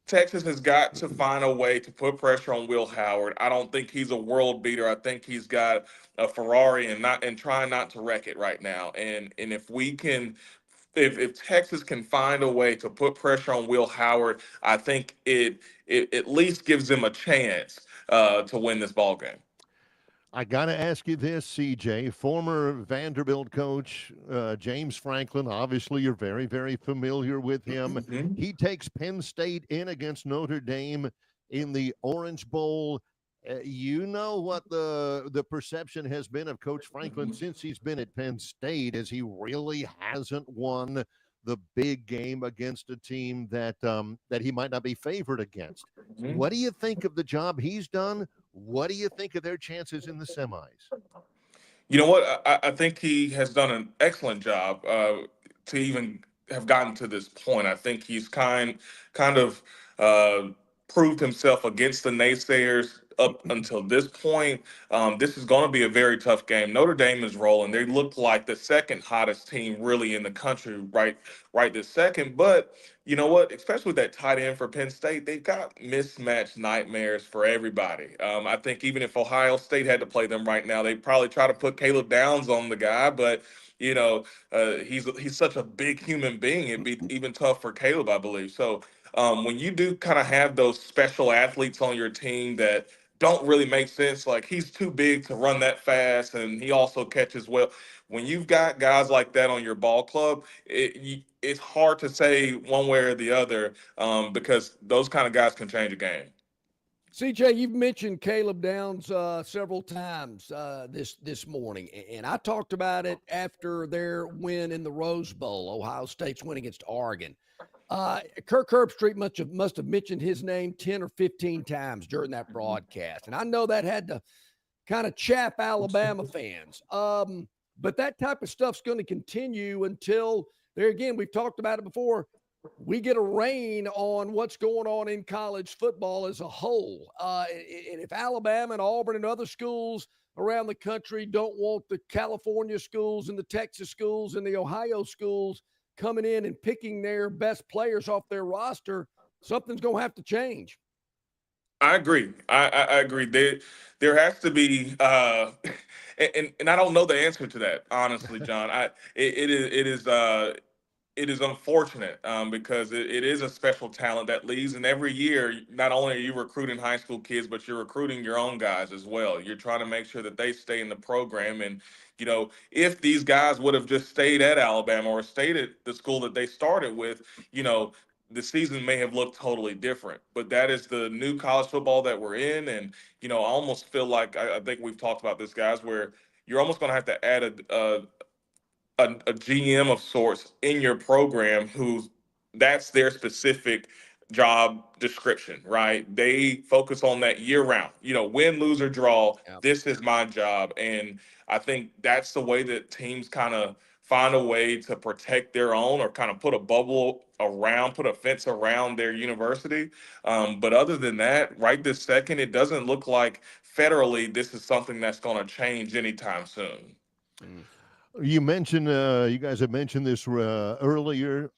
Texas has got to find a way to put pressure on Will Howard. I don't think he's a world beater. I think he's got a Ferrari and trying not to wreck it right now. And if we can, if Texas can find a way to put pressure on Will Howard, I think it at least gives them a chance to win this ball game. I got to ask you this, CJ. Former Vanderbilt coach James Franklin, obviously you're very, very familiar with him. Mm-hmm. He takes Penn State in against Notre Dame in the Orange Bowl. You know what the perception has been of Coach Franklin since he's been at Penn State, as he really hasn't won the big game against a team that he might not be favored against. Mm-hmm. What do you think of the job he's done? What do you think of their chances in the semis? You know what? I think he has done an excellent job to even have gotten to this point. I think he's kind of proved himself against the naysayers up until this point. This is going to be a very tough game. Notre Dame is rolling. They look like the second hottest team really in the country right this second. But you know what? Especially with that tight end for Penn State, they've got mismatch nightmares for everybody. I think even if Ohio State had to play them right now, they'd probably try to put Caleb Downs on the guy. But he's such a big human being. It'd be even tough for Caleb, I believe. So when you do kind of have those special athletes on your team that don't really make sense, like he's too big to run that fast, and he also catches well. When you've got guys like that on your ball club, it's hard to say one way or the other because those kind of guys can change a game. CJ, you've mentioned Caleb Downs several times this morning, and I talked about it after their win in the Rose Bowl, Ohio State's win against Oregon. Kirk Herbstreit must have mentioned his name 10 or 15 times during that broadcast, and I know that had to kind of chap Alabama fans. But that type of stuff's going to continue until there again. We've talked about it before. We get a rein on what's going on in college football as a whole. And if Alabama and Auburn and other schools around the country don't want the California schools and the Texas schools and the Ohio schools coming in and picking their best players off their roster, something's going to have to change. I agree. I agree. There has to be, and I don't know the answer to that, honestly, John. It is it is unfortunate because it is a special talent that leaves, and every year, not only are you recruiting high school kids, but you're recruiting your own guys as well. You're trying to make sure that they stay in the program, and if these guys would have just stayed at Alabama or stayed at the school that they started with, the season may have looked totally different. But that is the new college football that we're in, and I almost feel like I think we've talked about this, guys, where you're almost going to have to add a GM of sorts in your program who's that's their specific job description, right? They focus on that year round. Win, lose, or draw. Yeah. This is my job, and I think that's the way that teams kind of find a way to protect their own, or kind of put a bubble around, put a fence around their university. But other than that, right this second, it doesn't look like federally this is something that's going to change anytime soon. You mentioned, you guys have mentioned this earlier.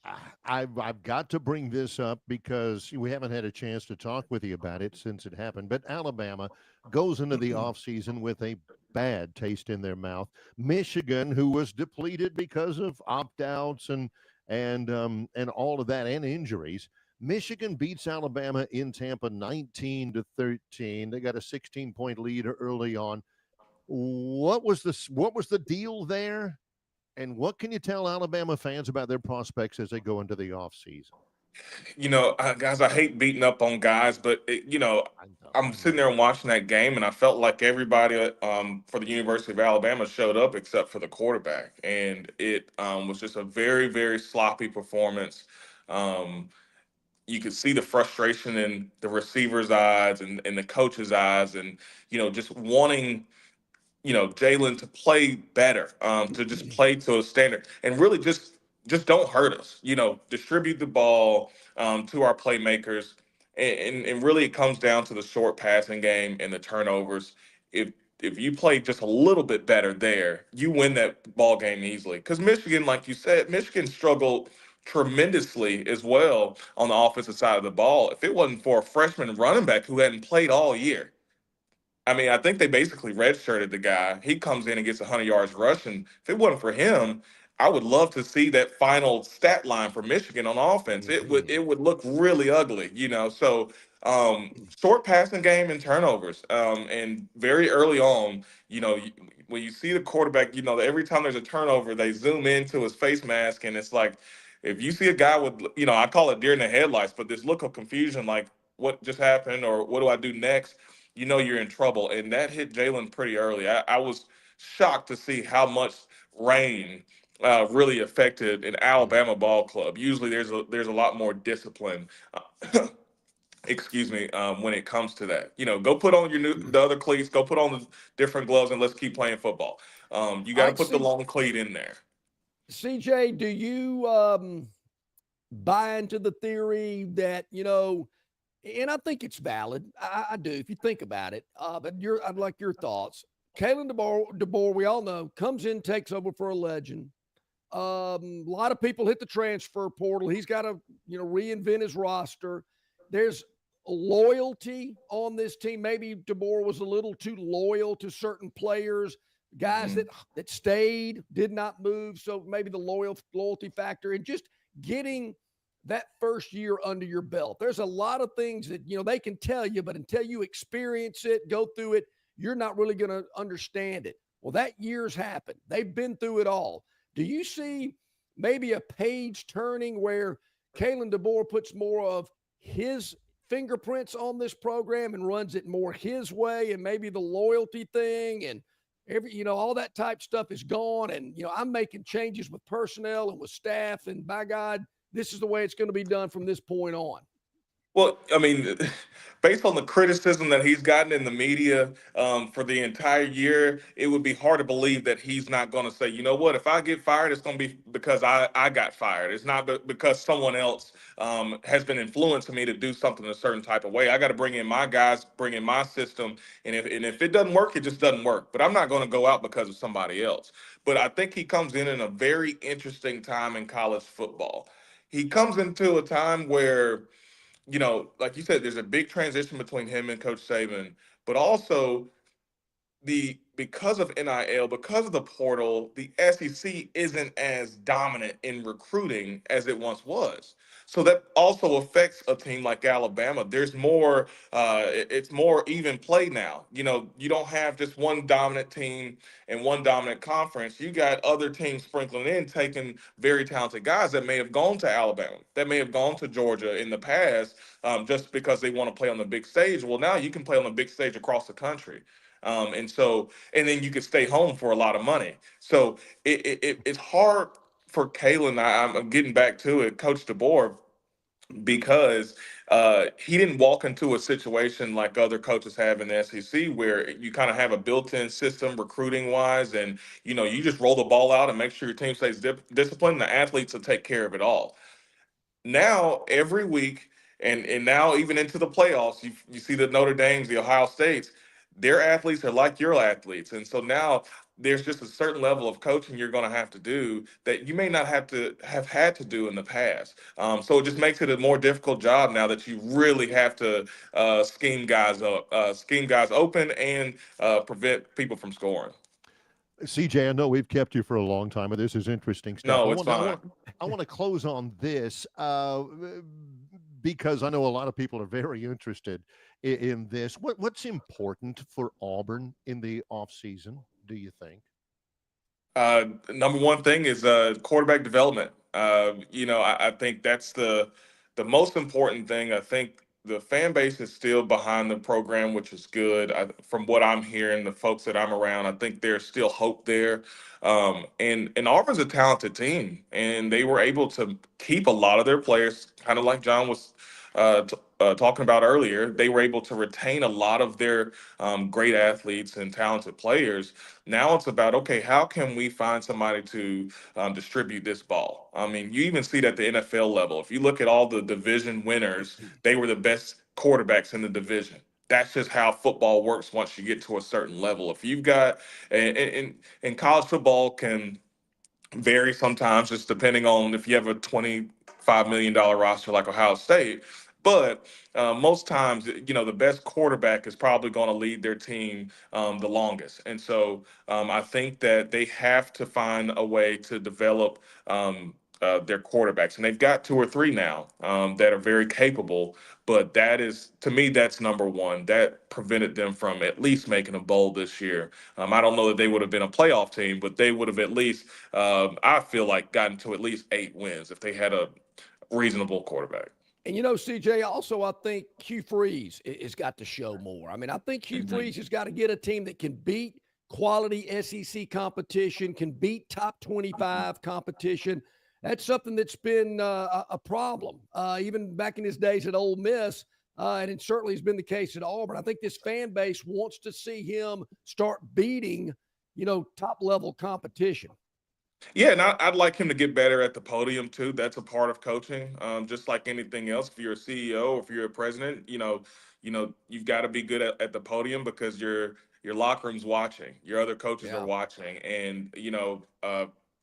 I've got to bring this up because we haven't had a chance to talk with you about it since it happened. But Alabama goes into the offseason with a bad taste in their mouth. Michigan, who was depleted because of opt-outs and all of that and injuries. Michigan beats Alabama in Tampa 19-13. They got a 16-point lead early on. What was the deal there? And what can you tell Alabama fans about their prospects as they go into the offseason? Guys, I hate beating up on guys, but I'm sitting there and watching that game, and I felt like everybody for the University of Alabama showed up except for the quarterback, and it was just a very, very sloppy performance. You could see the frustration in the receiver's eyes and the coach's eyes, and just wanting Jalen to play better, to just play to a standard, and really just don't hurt us. Distribute the ball to our playmakers, and really it comes down to the short passing game and the turnovers. If you play just a little bit better there, you win that ball game easily. Because Michigan, like you said, Michigan struggled tremendously as well on the offensive side of the ball. If it wasn't for a freshman running back who hadn't played all year, I mean, I think they basically redshirted the guy. He comes in and gets 100 yards rushing. If it wasn't for him, I would love to see that final stat line for Michigan on offense. It would look really ugly, So short passing game and turnovers, and very early on, when you see the quarterback, every time there's a turnover, they zoom into his face mask, and it's like if you see a guy with, I call it deer in the headlights, but this look of confusion, like what just happened or what do I do next? You're in trouble. And that hit Jalen pretty early. I was shocked to see how much rain really affected an Alabama ball club. Usually there's a lot more discipline. Excuse me, when it comes to that. Go put on the other cleats, go put on the different gloves, and let's keep playing football. You got to put the long cleat in there. CJ, do you buy into the theory that, and I think it's valid. I do, if you think about it. But I'd like your thoughts. Kalen DeBoer, we all know, comes in, takes over for a legend. A lot of people hit the transfer portal. He's got to, reinvent his roster. There's loyalty on this team. Maybe DeBoer was a little too loyal to certain players, guys that stayed, did not move. So maybe the loyalty factor and just getting that first year under your belt. There's a lot of things that, they can tell you, but until you experience it, go through it, you're not really going to understand it. Well, that year's happened. They've been through it all. Do you see maybe a page turning where Kalen DeBoer puts more of his fingerprints on this program and runs it more his way, and maybe the loyalty thing and all that type stuff is gone, and I'm making changes with personnel and with staff, and by God, this is the way it's going to be done from this point on? Well, I mean, based on the criticism that he's gotten in the media for the entire year, it would be hard to believe that he's not going to say, you know what, if I get fired, it's going to be because I got fired. It's not because someone else has been influencing me to do something a certain type of way. I got to bring in my guys, bring in my system. And if it doesn't work, it just doesn't work. But I'm not going to go out because of somebody else. But I think he comes in a very interesting time in college football. He comes into a time where, like you said, there's a big transition between him and Coach Saban, but also because of NIL, because of the portal, the SEC isn't as dominant in recruiting as it once was. So that also affects a team like Alabama. There's more, it's more even play now. You know, you don't have just one dominant team and one dominant conference. You got other teams sprinkling in, taking very talented guys that may have gone to Alabama, that may have gone to Georgia in the past, just because they want to play on the big stage. Well, now you can play on the big stage across the country. And then you could stay home for a lot of money. So it's hard for Kalen. I'm getting back to it, Coach DeBoer, because he didn't walk into a situation like other coaches have in the SEC, where you kind of have a built-in system recruiting wise, and you just roll the ball out and make sure your team stays disciplined. The athletes will take care of it all. Now every week, and now even into the playoffs, you see the Notre Dames, the Ohio States, their athletes are like your athletes, and so now there's just a certain level of coaching you're going to have to do that you may not have had to do in the past. So it just makes it a more difficult job now that you really have to scheme guys open, and prevent people from scoring. CJ, I know we've kept you for a long time, but this is interesting stuff. No, it's fine. I want to close on this because I know a lot of people are very interested in this. What's important for Auburn in the offseason, do you think? Number one thing is quarterback development. I think that's the most important thing. I think the fan base is still behind the program, which is good. From what I'm hearing, the folks that I'm around, I think there's still hope there. And Auburn's a talented team, and they were able to keep a lot of their players, kind of like John was talking about earlier. They were able to retain a lot of their great athletes and talented players. Now it's about, okay, how can we find somebody to distribute this ball? I mean, you even see it at the NFL level. If you look at all the division winners, they were the best quarterbacks in the division. That's just how football works once you get to a certain level. If you've got, and college football can vary sometimes, just depending on if you have a $25 million roster like Ohio State. But most times, the best quarterback is probably going to lead their team the longest. And so I think that they have to find a way to develop their quarterbacks. And they've got two or three now that are very capable. But that is, to me, that's number one. That prevented them from at least making a bowl this year. I don't know that they would have been a playoff team, but they would have at least, I feel like, gotten to at least 8 wins if they had a reasonable quarterback. And CJ, also, I think Hugh Freeze has got to show more. I mean, I think Hugh Freeze has got to get a team that can beat quality SEC competition, can beat top 25 competition. That's something that's been a problem, even back in his days at Ole Miss, and it certainly has been the case at Auburn. I think this fan base wants to see him start beating, top-level competition. Yeah, and I'd like him to get better at the podium too. That's a part of coaching. Just like anything else, if you're a CEO or if you're a president, you've got to be good at the podium, because your locker room's watching, your other coaches are watching, and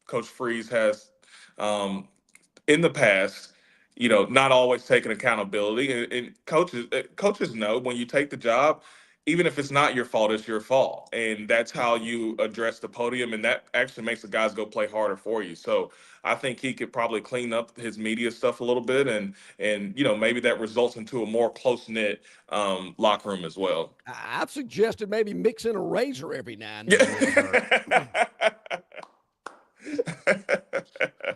Coach Freeze has, in the past, not always taken accountability. And coaches know when you take the job, even if it's not your fault, it's your fault. And that's how you address the podium. And that actually makes the guys go play harder for you. So I think he could probably clean up his media stuff a little bit. And maybe that results into a more close-knit locker room as well. I've suggested maybe mixing a razor every now and then.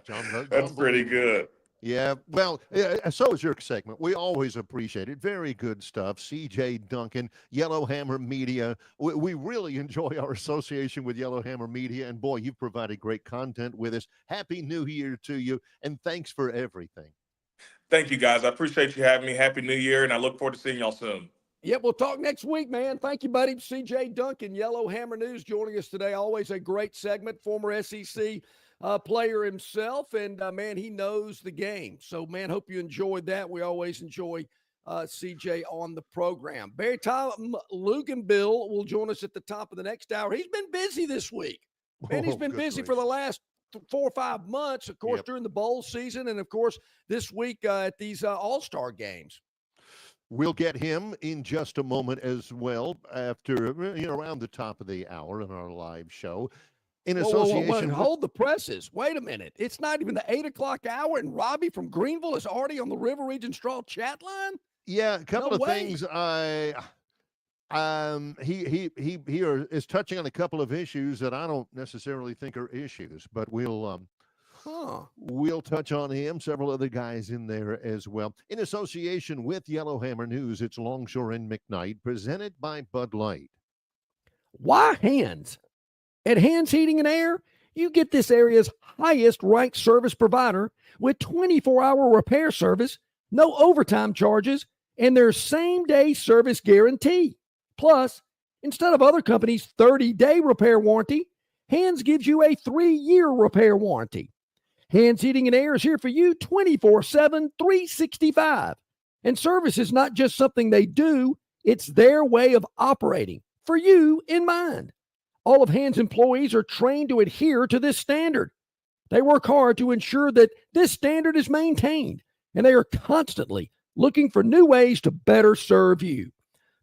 John, that's pretty good. Yeah, well, so is your segment. We always appreciate it. Very good stuff. CJ Duncan, Yellowhammer Media. We really enjoy our association with Yellowhammer Media. And boy, you've provided great content with us. Happy New Year to you. And thanks for everything. Thank you, guys. I appreciate you having me. Happy New Year. And I look forward to seeing y'all soon. Yep, we'll talk next week, man. Thank you, buddy. CJ Duncan, Yellowhammer News, joining us today. Always a great segment. Former SEC player himself, and man, he knows the game. So, man, hope you enjoyed that. We always enjoy CJ on the program. Barry Tom Luginbill will join us at the top of the next hour. He's been busy this week. Man, he's been busy for the last 4 or 5 months, of course, during the bowl season, and of course, this week at these All-Star games. We'll get him in just a moment as well after around the top of the hour in our live show. In association with, hold the presses. Wait a minute. It's not even the 8 o'clock hour, and Robbie from Greenville is already on the River Region Straw chat line? yeah, a couple No of way. things he is touching on a couple of issues that I don't necessarily think are issues, but we'll touch on him, several other guys in there as well. In association with Yellowhammer News, it's Longshore and McKnight, presented by Bud Light. Why Hands? At Hands Heating and Air, you get this area's highest ranked service provider with 24-hour repair service, no overtime charges, and their same-day service guarantee. Plus, instead of other companies' 30-day repair warranty, Hands gives you a 3-year repair warranty. Hands Heating and Air is here for you 24/7, 365. And service is not just something they do, it's their way of operating, for you in mind. All of Hands employees are trained to adhere to this standard. They work hard to ensure that this standard is maintained, and they are constantly looking for new ways to better serve you.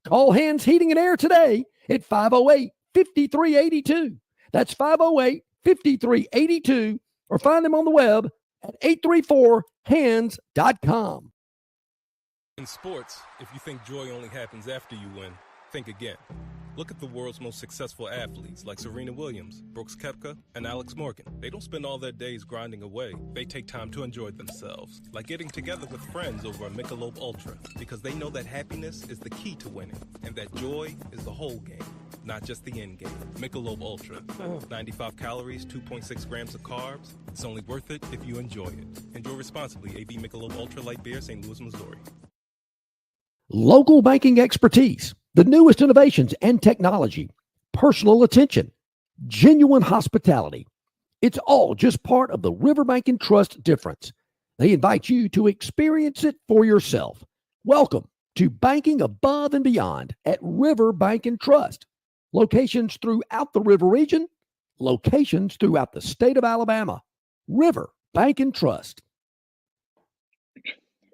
Call Hands Heating and Air today at 508-5382. That's 508-5382, or find them on the web at 834hands.com. In sports, if you think joy only happens after you win, think again. Look at the world's most successful athletes like Serena Williams, Brooks Koepka, and Alex Morgan. They don't spend all their days grinding away. They take time to enjoy themselves, like getting together with friends over a Michelob Ultra, because they know that happiness is the key to winning, and that joy is the whole game, not just the end game. Michelob Ultra, 95 calories, 2.6 grams of carbs. It's only worth it if you enjoy it. Enjoy responsibly. AB Michelob Ultra Light Beer, St. Louis, Missouri. Local banking expertise, the newest innovations and technology, personal attention, genuine hospitality. It's all just part of the Riverbank and Trust difference. They invite you to experience it for yourself. Welcome to banking above and beyond at Riverbank and Trust. Locations throughout the River Region, locations throughout the state of Alabama. Riverbank and Trust.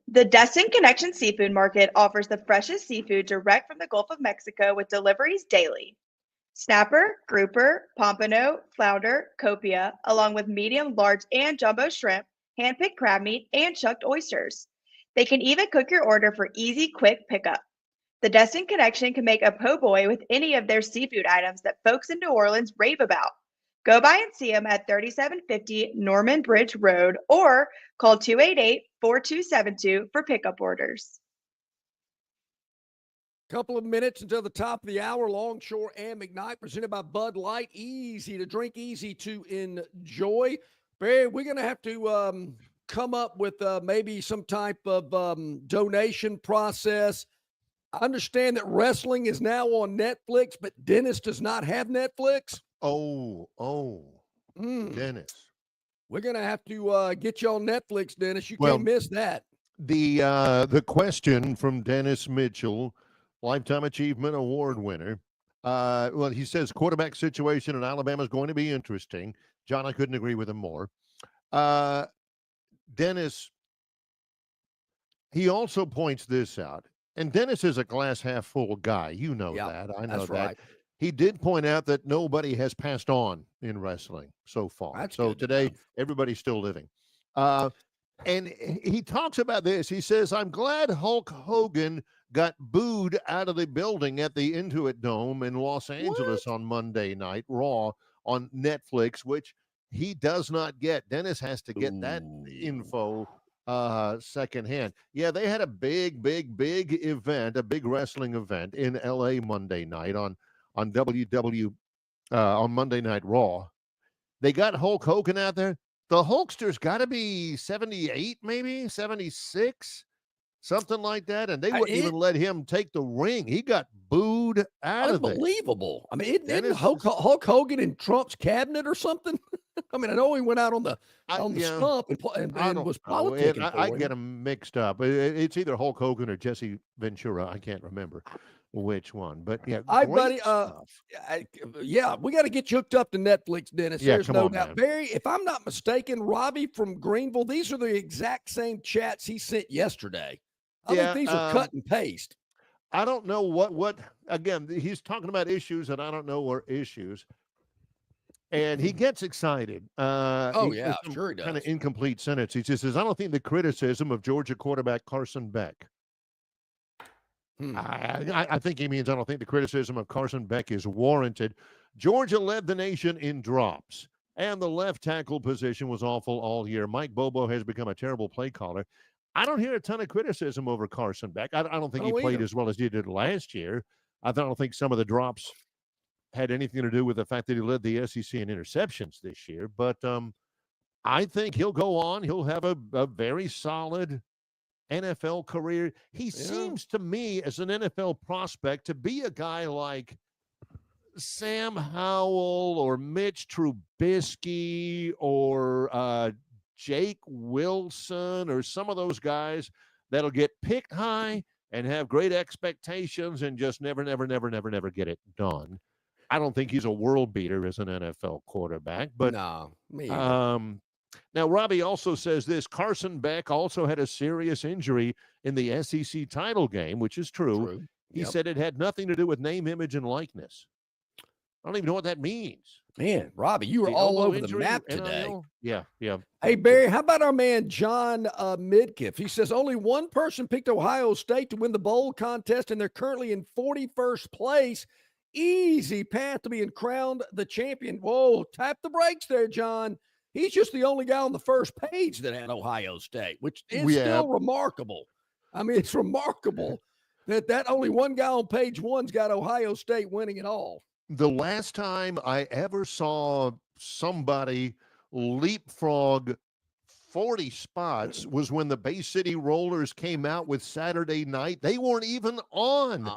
The Destin Connection Seafood Market offers the freshest seafood direct from the Gulf of Mexico with deliveries daily. Snapper, grouper, pompano, flounder, copia, along with medium, large, and jumbo shrimp, hand-picked crab meat, and chucked oysters. They can even cook your order for easy, quick pickup. The Destin Connection can make a po' boy with any of their seafood items that folks in New Orleans rave about. Go by and see them at 3750 Norman Bridge Road or call 288-4272 for pickup orders. Couple of minutes until the top of the hour. Longshore and McKnight, presented by Bud Light. Easy to drink, easy to enjoy. Barry, we're going to have to come up with maybe some type of donation process. I understand that wrestling is now on Netflix, but Dennis does not have Netflix. Dennis. We're going to have to get you on Netflix, Dennis. You can't miss that. The question from Dennis Mitchell, Lifetime Achievement Award winner. He says quarterback situation in Alabama is going to be interesting. John, I couldn't agree with him more. Dennis, he also points this out. And Dennis is a glass half full guy. You know that. I know that. Right. He did point out that nobody has passed on in wrestling so far. That's so good today, enough. Everybody's still living. And he talks about this. He says, I'm glad Hulk Hogan got booed out of the building at the Intuit Dome in Los Angeles on Monday night, Raw on Netflix, which he does not get. Dennis has to get that info secondhand. Yeah, they had a big event, a big wrestling event in LA Monday night on WW on Monday Night Raw. They got Hulk Hogan out there. The Hulkster's got to be 78, maybe 76, something like that. And they wouldn't even let him take the ring. He got booed out of there. Unbelievable. I mean, isn't Hulk Hogan in Trump's cabinet or something? I mean, I know he went out on the stump and was politicking. I get them mixed up. It's either Hulk Hogan or Jesse Ventura. I can't remember which one, but yeah. Hi, buddy. We got to get you hooked up to Netflix, Dennis. Yeah, There's no doubt. Man. Barry, if I'm not mistaken, Robbie from Greenville, these are the exact same chats he sent yesterday. I think these are cut and paste. I don't know what again, he's talking about issues that I don't know are issues. And he gets excited. Oh, yeah, sure he Kind of does. incomplete sentence. He just says, I don't think the criticism of Georgia quarterback Carson Beck. I think he means I don't think the criticism of Carson Beck is warranted. Georgia led the nation in drops, and the left tackle position was awful all year. Mike Bobo has become a terrible play caller. I don't hear a ton of criticism over Carson Beck. I don't think he played as well as he did last year. I don't think some of the drops had anything to do with the fact that he led the SEC in interceptions this year. But I think he'll go on. He'll have a very solid NFL career. He seems to me as an NFL prospect to be a guy like Sam Howell or Mitch Trubisky or Jake Wilson or some of those guys that'll get picked high and have great expectations and just never get it done. I don't think he's a world beater as an NFL quarterback, but no, me either. Now, Robbie also says this. Carson Beck also had a serious injury in the SEC title game, which is true. He said it had nothing to do with name, image, and likeness. I don't even know what that means. Man, Robbie, you were all over the map today. Yeah. Hey, Barry, how about our man John Midkiff? He says only one person picked Ohio State to win the bowl contest, and they're currently in 41st place. Easy path to being crowned the champion. Whoa, tap the brakes there, John. He's just the only guy on the first page that had Ohio State, which is still remarkable. I mean, it's remarkable that only one guy on page one's got Ohio State winning it all. The last time I ever saw somebody leapfrog 40 spots was when the Bay City Rollers came out with Saturday Night. They weren't even on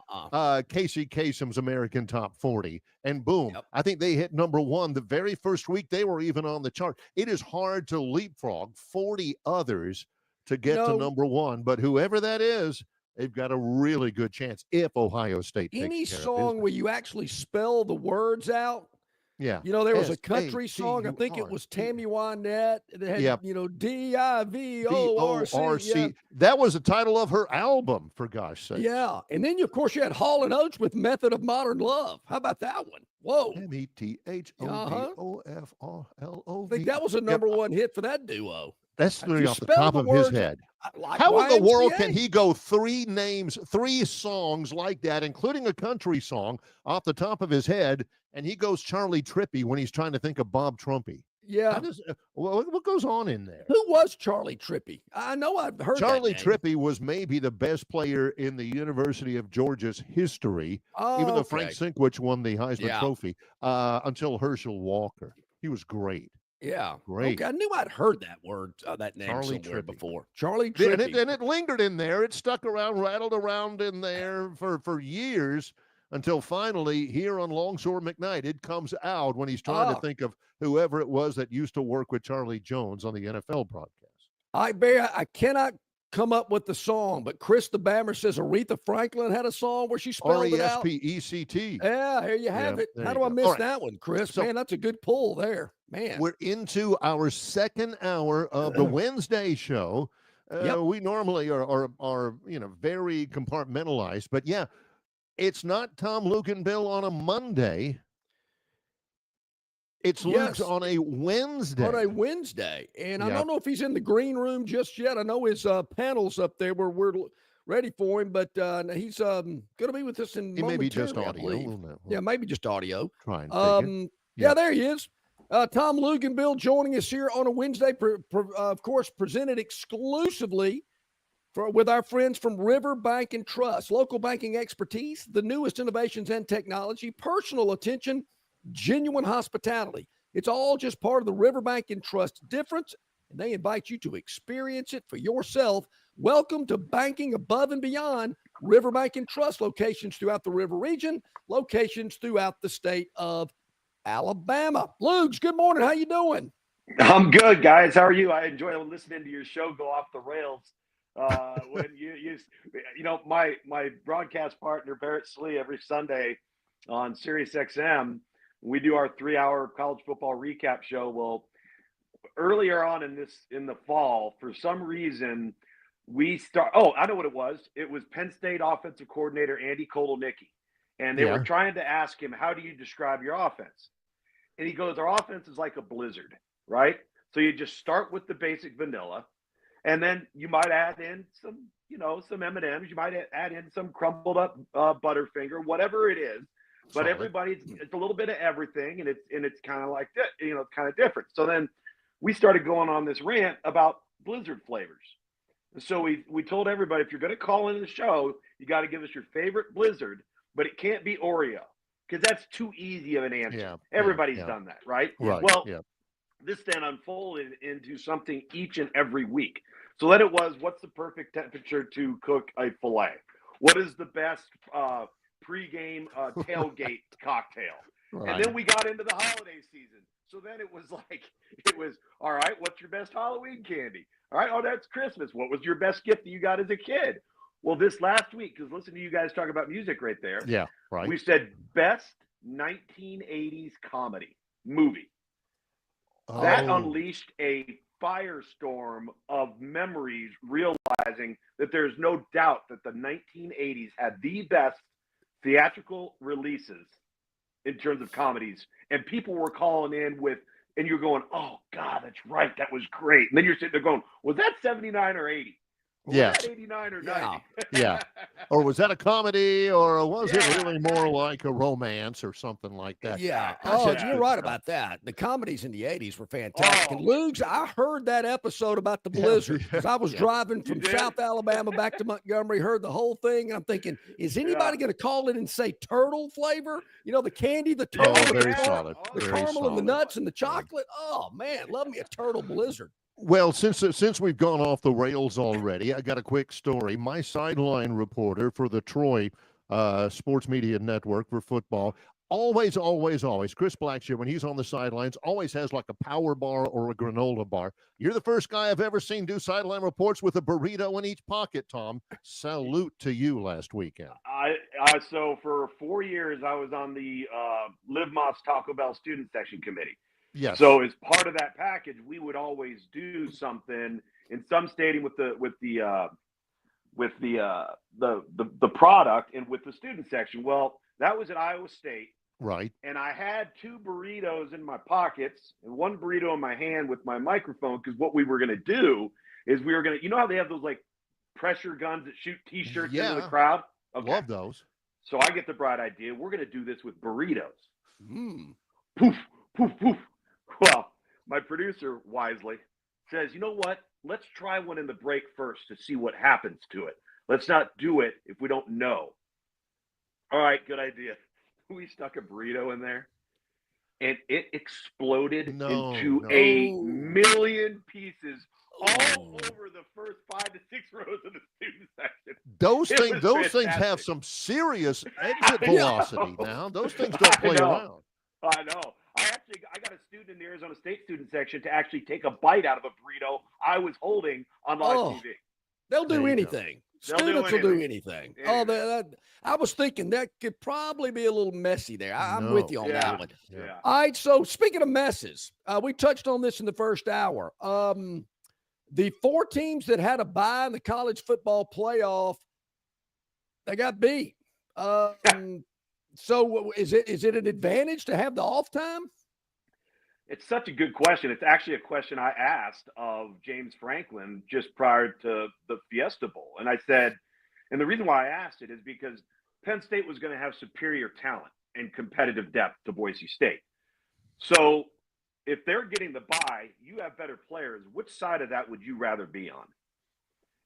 Casey Kasem's American Top 40. And boom, I think they hit number one the very first week they were even on the chart. It is hard to leapfrog 40 others to get to number one. But whoever that is, they've got a really good chance if Ohio State takes any care song of where you actually spell the words out. Yeah. You know, there was a country song. I think it was Tammy Wynette. It had, D-I-V-O-R-C. Yeah. That was the title of her album, for gosh sake. Yeah. And then, of course, you had Hall & Oates with Method of Modern Love. How about that one? Whoa. METHODOFRLOV. I think that was a number one hit for that duo. That's literally off the top of his head. Like How in the world YMCA? can he go three songs like that, including a country song, off the top of his head, and he goes Charlie Trippy when he's trying to think of Bob Trumpy? Yeah. What goes on in there? Who was Charlie Trippy? I know I've heard Charlie that name. Trippy was maybe the best player in the University of Georgia's history, even though Frank Sinkwich won the Heisman Trophy, until Herschel Walker. He was great. Yeah. Great. Okay. I knew I'd heard that word, that name Charlie somewhere Trippy. before. Charlie Trippy. And it lingered in there. It stuck around, rattled around in there for years until finally here on Longshore McKnight, it comes out when he's trying to think of whoever it was that used to work with Charlie Jones on the NFL broadcast. I cannot come up with the song, but Chris the Bammer says Aretha Franklin had a song where she spelled it out. R-E-S-P-E-C-T. Yeah, here you have it. How do I miss that one, Chris? So, man, that's a good pull there. Man. We're into our second hour of the Wednesday show. We normally are very compartmentalized, but yeah, it's not Tom, Luke, and Bill on a Monday. It's Luke's on a Wednesday. On a Wednesday. And I don't know if he's in the green room just yet. I know his panel's up there where we're ready for him, but he's going to be with us in momentarily. Maybe just audio. Yeah, maybe just audio. Try and there he is. Tom, Luke, and Bill joining us here on a Wednesday, of course, presented exclusively with our friends from River Bank and Trust. Local banking expertise, the newest innovations and technology, personal attention, genuine hospitality. It's all just part of the River Bank and Trust difference, and they invite you to experience it for yourself. Welcome to Banking Above and Beyond. River Bank and Trust locations throughout the River region, locations throughout the state of Alabama. Luke, good morning. How you doing? I'm good, guys. How are you? I enjoy listening to your show go off the rails. When my broadcast partner Barrett Slee every Sunday on Sirius XM, we do our 3-hour college football recap show. Well, earlier on in the fall, for some reason, I know what it was. It was Penn State offensive coordinator Andy Kotelnicki. And they were trying to ask him, how do you describe your offense? And he goes, our offense is like a blizzard, right? So you just start with the basic vanilla, and then you might add in some, some M&Ms. You might add in some crumbled up Butterfinger, whatever it is. But it's a little bit of everything, and it's kind of like that, it's kind of different. So then we started going on this rant about blizzard flavors. And so we told everybody, if you're going to call in the show, you got to give us your favorite blizzard, but it can't be Oreo because that's too easy of an answer. Yeah, Everybody's done that, right? Right. Well, this then unfolded into something each and every week. So then it was, what's the perfect temperature to cook a filet? What is the best pregame tailgate cocktail? Right. And then we got into the holiday season. So then it was, all right, what's your best Halloween candy? All right, oh, that's Christmas. What was your best gift that you got as a kid? Well, this last week, because listen to you guys talk about music right there. Yeah, right. We said best 1980s comedy movie. That unleashed a firestorm of memories, realizing that there's no doubt that the 1980s had the best theatrical releases in terms of comedies. And people were calling in with, and you're going, oh, God, that's right. That was great. And then you're sitting there going, was that 79 or 80? Yes. Was that 89 or 90? Yeah. Or was that a comedy, or was it really more like a romance or something like that? Yeah. Gosh, that's You're good right stuff. about that. The comedies in the 80s were fantastic. And Luke's, I heard that episode about the blizzard because I was driving from South Alabama back to Montgomery, heard the whole thing, and I'm thinking, is anybody going to call it and say turtle flavor? The candy, the turtle, very solid. the Very caramel and the solid. nuts and the chocolate. Oh, man, love me a turtle blizzard. Well, since we've gone off the rails already, I got a quick story. My sideline reporter for the Troy Sports Media Network for football, always, Chris Blackshear, when he's on the sidelines, always has like a power bar or a granola bar. You're the first guy I've ever seen do sideline reports with a burrito in each pocket, Tom. Salute to you last weekend. So for 4 years, I was on the Liv Moss Taco Bell student section committee. Yes. So as part of that package, we would always do something in some stadium with the product and with the student section. Well, that was at Iowa State. Right. And I had 2 burritos in my pockets and 1 burrito in my hand with my microphone, because what we were going to do is we were going to, how they have those like pressure guns that shoot T-shirts into the crowd? Okay. Love those. So I get the bright idea. We're going to do this with burritos. Poof, poof, poof. Well, my producer wisely says, you know what? Let's try one in the break first to see what happens to it. Let's not do it if we don't know. All right, good idea. We stuck a burrito in there, and it exploded into a million pieces all over the first 5 to 6 rows of the student section. Those things have some serious exit velocity now. Those things don't play around. I know. I got a student in the Arizona State student section to actually take a bite out of a burrito I was holding on live TV. They'll do anything. Students will do anything. Yeah. I was thinking that could probably be a little messy there. I'm with you on that one. Yeah. All right, so speaking of messes, we touched on this in the first hour. The 4 teams that had a bye in the college football playoff, they got beat. So is it an advantage to have the off time? It's such a good question. It's actually a question I asked of James Franklin just prior to the Fiesta Bowl. And I said, and the reason why I asked it is because Penn State was going to have superior talent and competitive depth to Boise State. So if they're getting the bye, you have better players. Which side of that would you rather be on?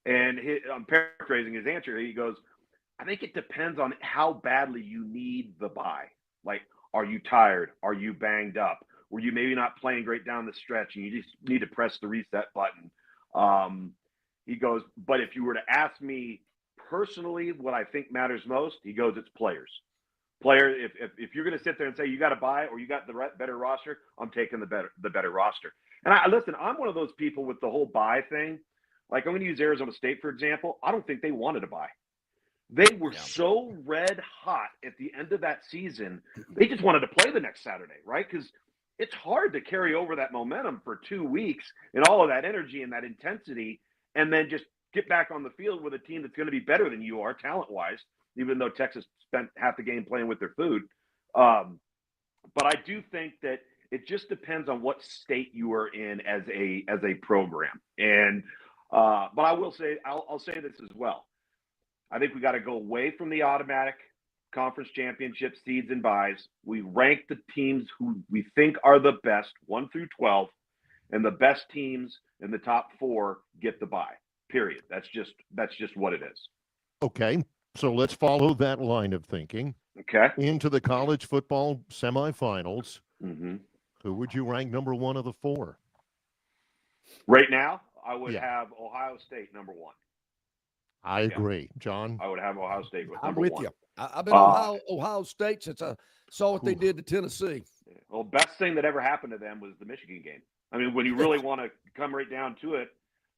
And I'm paraphrasing his answer. He goes, I think it depends on how badly you need the bye. Like, are you tired? Are you banged up? Were you maybe not playing great down the stretch and you just need to press the reset button? He goes, but if you were to ask me personally what I think matters most, he goes, it's players. If you're going to sit there and say you got to buy or you got the better roster, I'm taking the better roster. And listen, I'm one of those people with the whole buy thing. Like, I'm going to use Arizona State, for example. I don't think they wanted to buy. They were so red hot at the end of that season. They just wanted to play the next Saturday, right? Because it's hard to carry over that momentum for 2 weeks and all of that energy and that intensity and then just get back on the field with a team that's going to be better than you are talent-wise, even though Texas spent half the game playing with their food. But I do think that it just depends on what state you are in as a program. And but I will say, I'll say this as well. I think we got to go away from the automatic conference championship seeds and buys. We rank the teams who we think are the best, 1 through 12, and the best teams in the top 4 get the bye. Period. That's just what it is. Okay, so let's follow that line of thinking. Okay. Into the college football semifinals. Mm-hmm. Who would you rank number 1 of the 4? Right now, I would have Ohio State number 1. I agree, John. I would have Ohio State with I'm number with 1. you. I've been Ohio State since I saw what they did to Tennessee. Well, best thing that ever happened to them was the Michigan game. I mean, when you really want to come right down to it,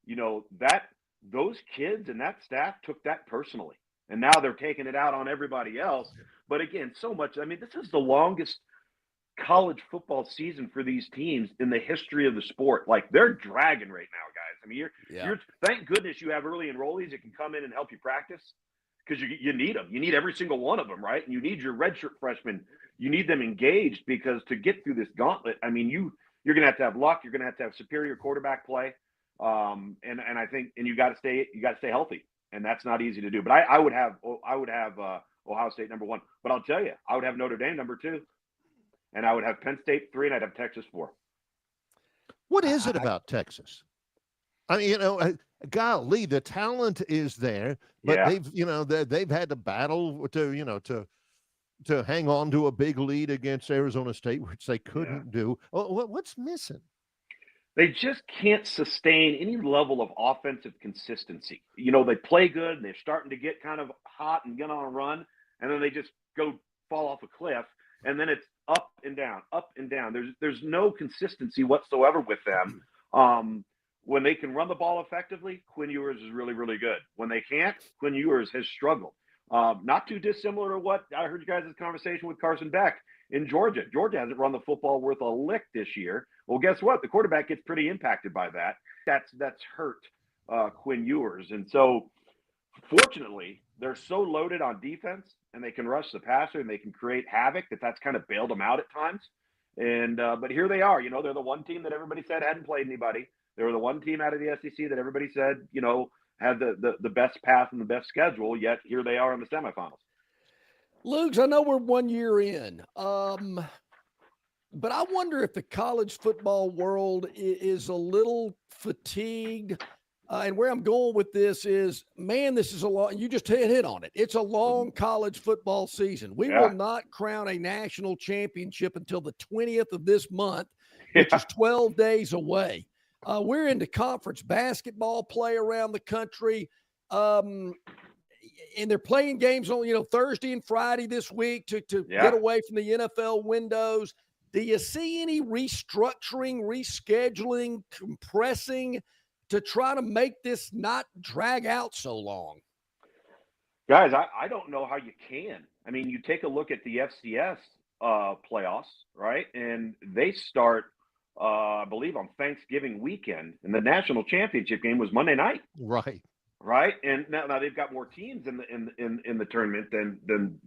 you know, that those kids and that staff took that personally. And now they're taking it out on everybody else. But again, so much. I mean, this is the longest college football season for these teams in the history of the sport. Like, they're dragging right now, guys. I mean, you're thank goodness you have early enrollees that can come in and help you practice, because you need them. You need every single one of them, right? And you need your redshirt freshmen. You need them engaged, because to get through this gauntlet, I mean, you're going to have luck. You're going to have superior quarterback play, and I think, and you got to stay healthy, and that's not easy to do. But I would have Ohio State number 1. But I'll tell you, I would have Notre Dame number 2, and I would have Penn State 3, and I'd have Texas 4. What is it about Texas? I mean, you know, golly, the talent is there, but they've had to battle to hang on to a big lead against Arizona State, which they couldn't do. What's missing? They just can't sustain any level of offensive consistency. You know, they play good and they're starting to get kind of hot and get on a run, and then they just fall off a cliff, and then it's up and down, up and down. There's no consistency whatsoever with them. When they can run the ball effectively, Quinn Ewers is really, really good. When they can't, Quinn Ewers has struggled. Not too dissimilar to what I heard you guys' conversation with Carson Beck in Georgia. Georgia hasn't run the football worth a lick this year. Well, guess what? The quarterback gets pretty impacted by that. That's hurt Quinn Ewers. And so, fortunately, they're so loaded on defense, and they can rush the passer, and they can create havoc that's kind of bailed them out at times. And but here they are. You know, they're the one team that everybody said hadn't played anybody. They were the one team out of the SEC that everybody said, you know, had the best path and the best schedule, yet here they are in the semifinals. Luke, I know we're 1 year in, but I wonder if the college football world is a little fatigued. And where I'm going with this is, man, this is a long – you just hit on it. It's a long college football season. We will not crown a national championship until the 20th of this month, which is 12 days away. We're into conference basketball play around the country. And they're playing games on, Thursday and Friday this week to get away from the NFL windows. Do you see any restructuring, rescheduling, compressing to try to make this not drag out so long? Guys, I don't know how you can. I mean, you take a look at the FCS playoffs, right? And they start – I believe on Thanksgiving weekend, and the national championship game was Monday night. Right. And now they've got more teams in the tournament than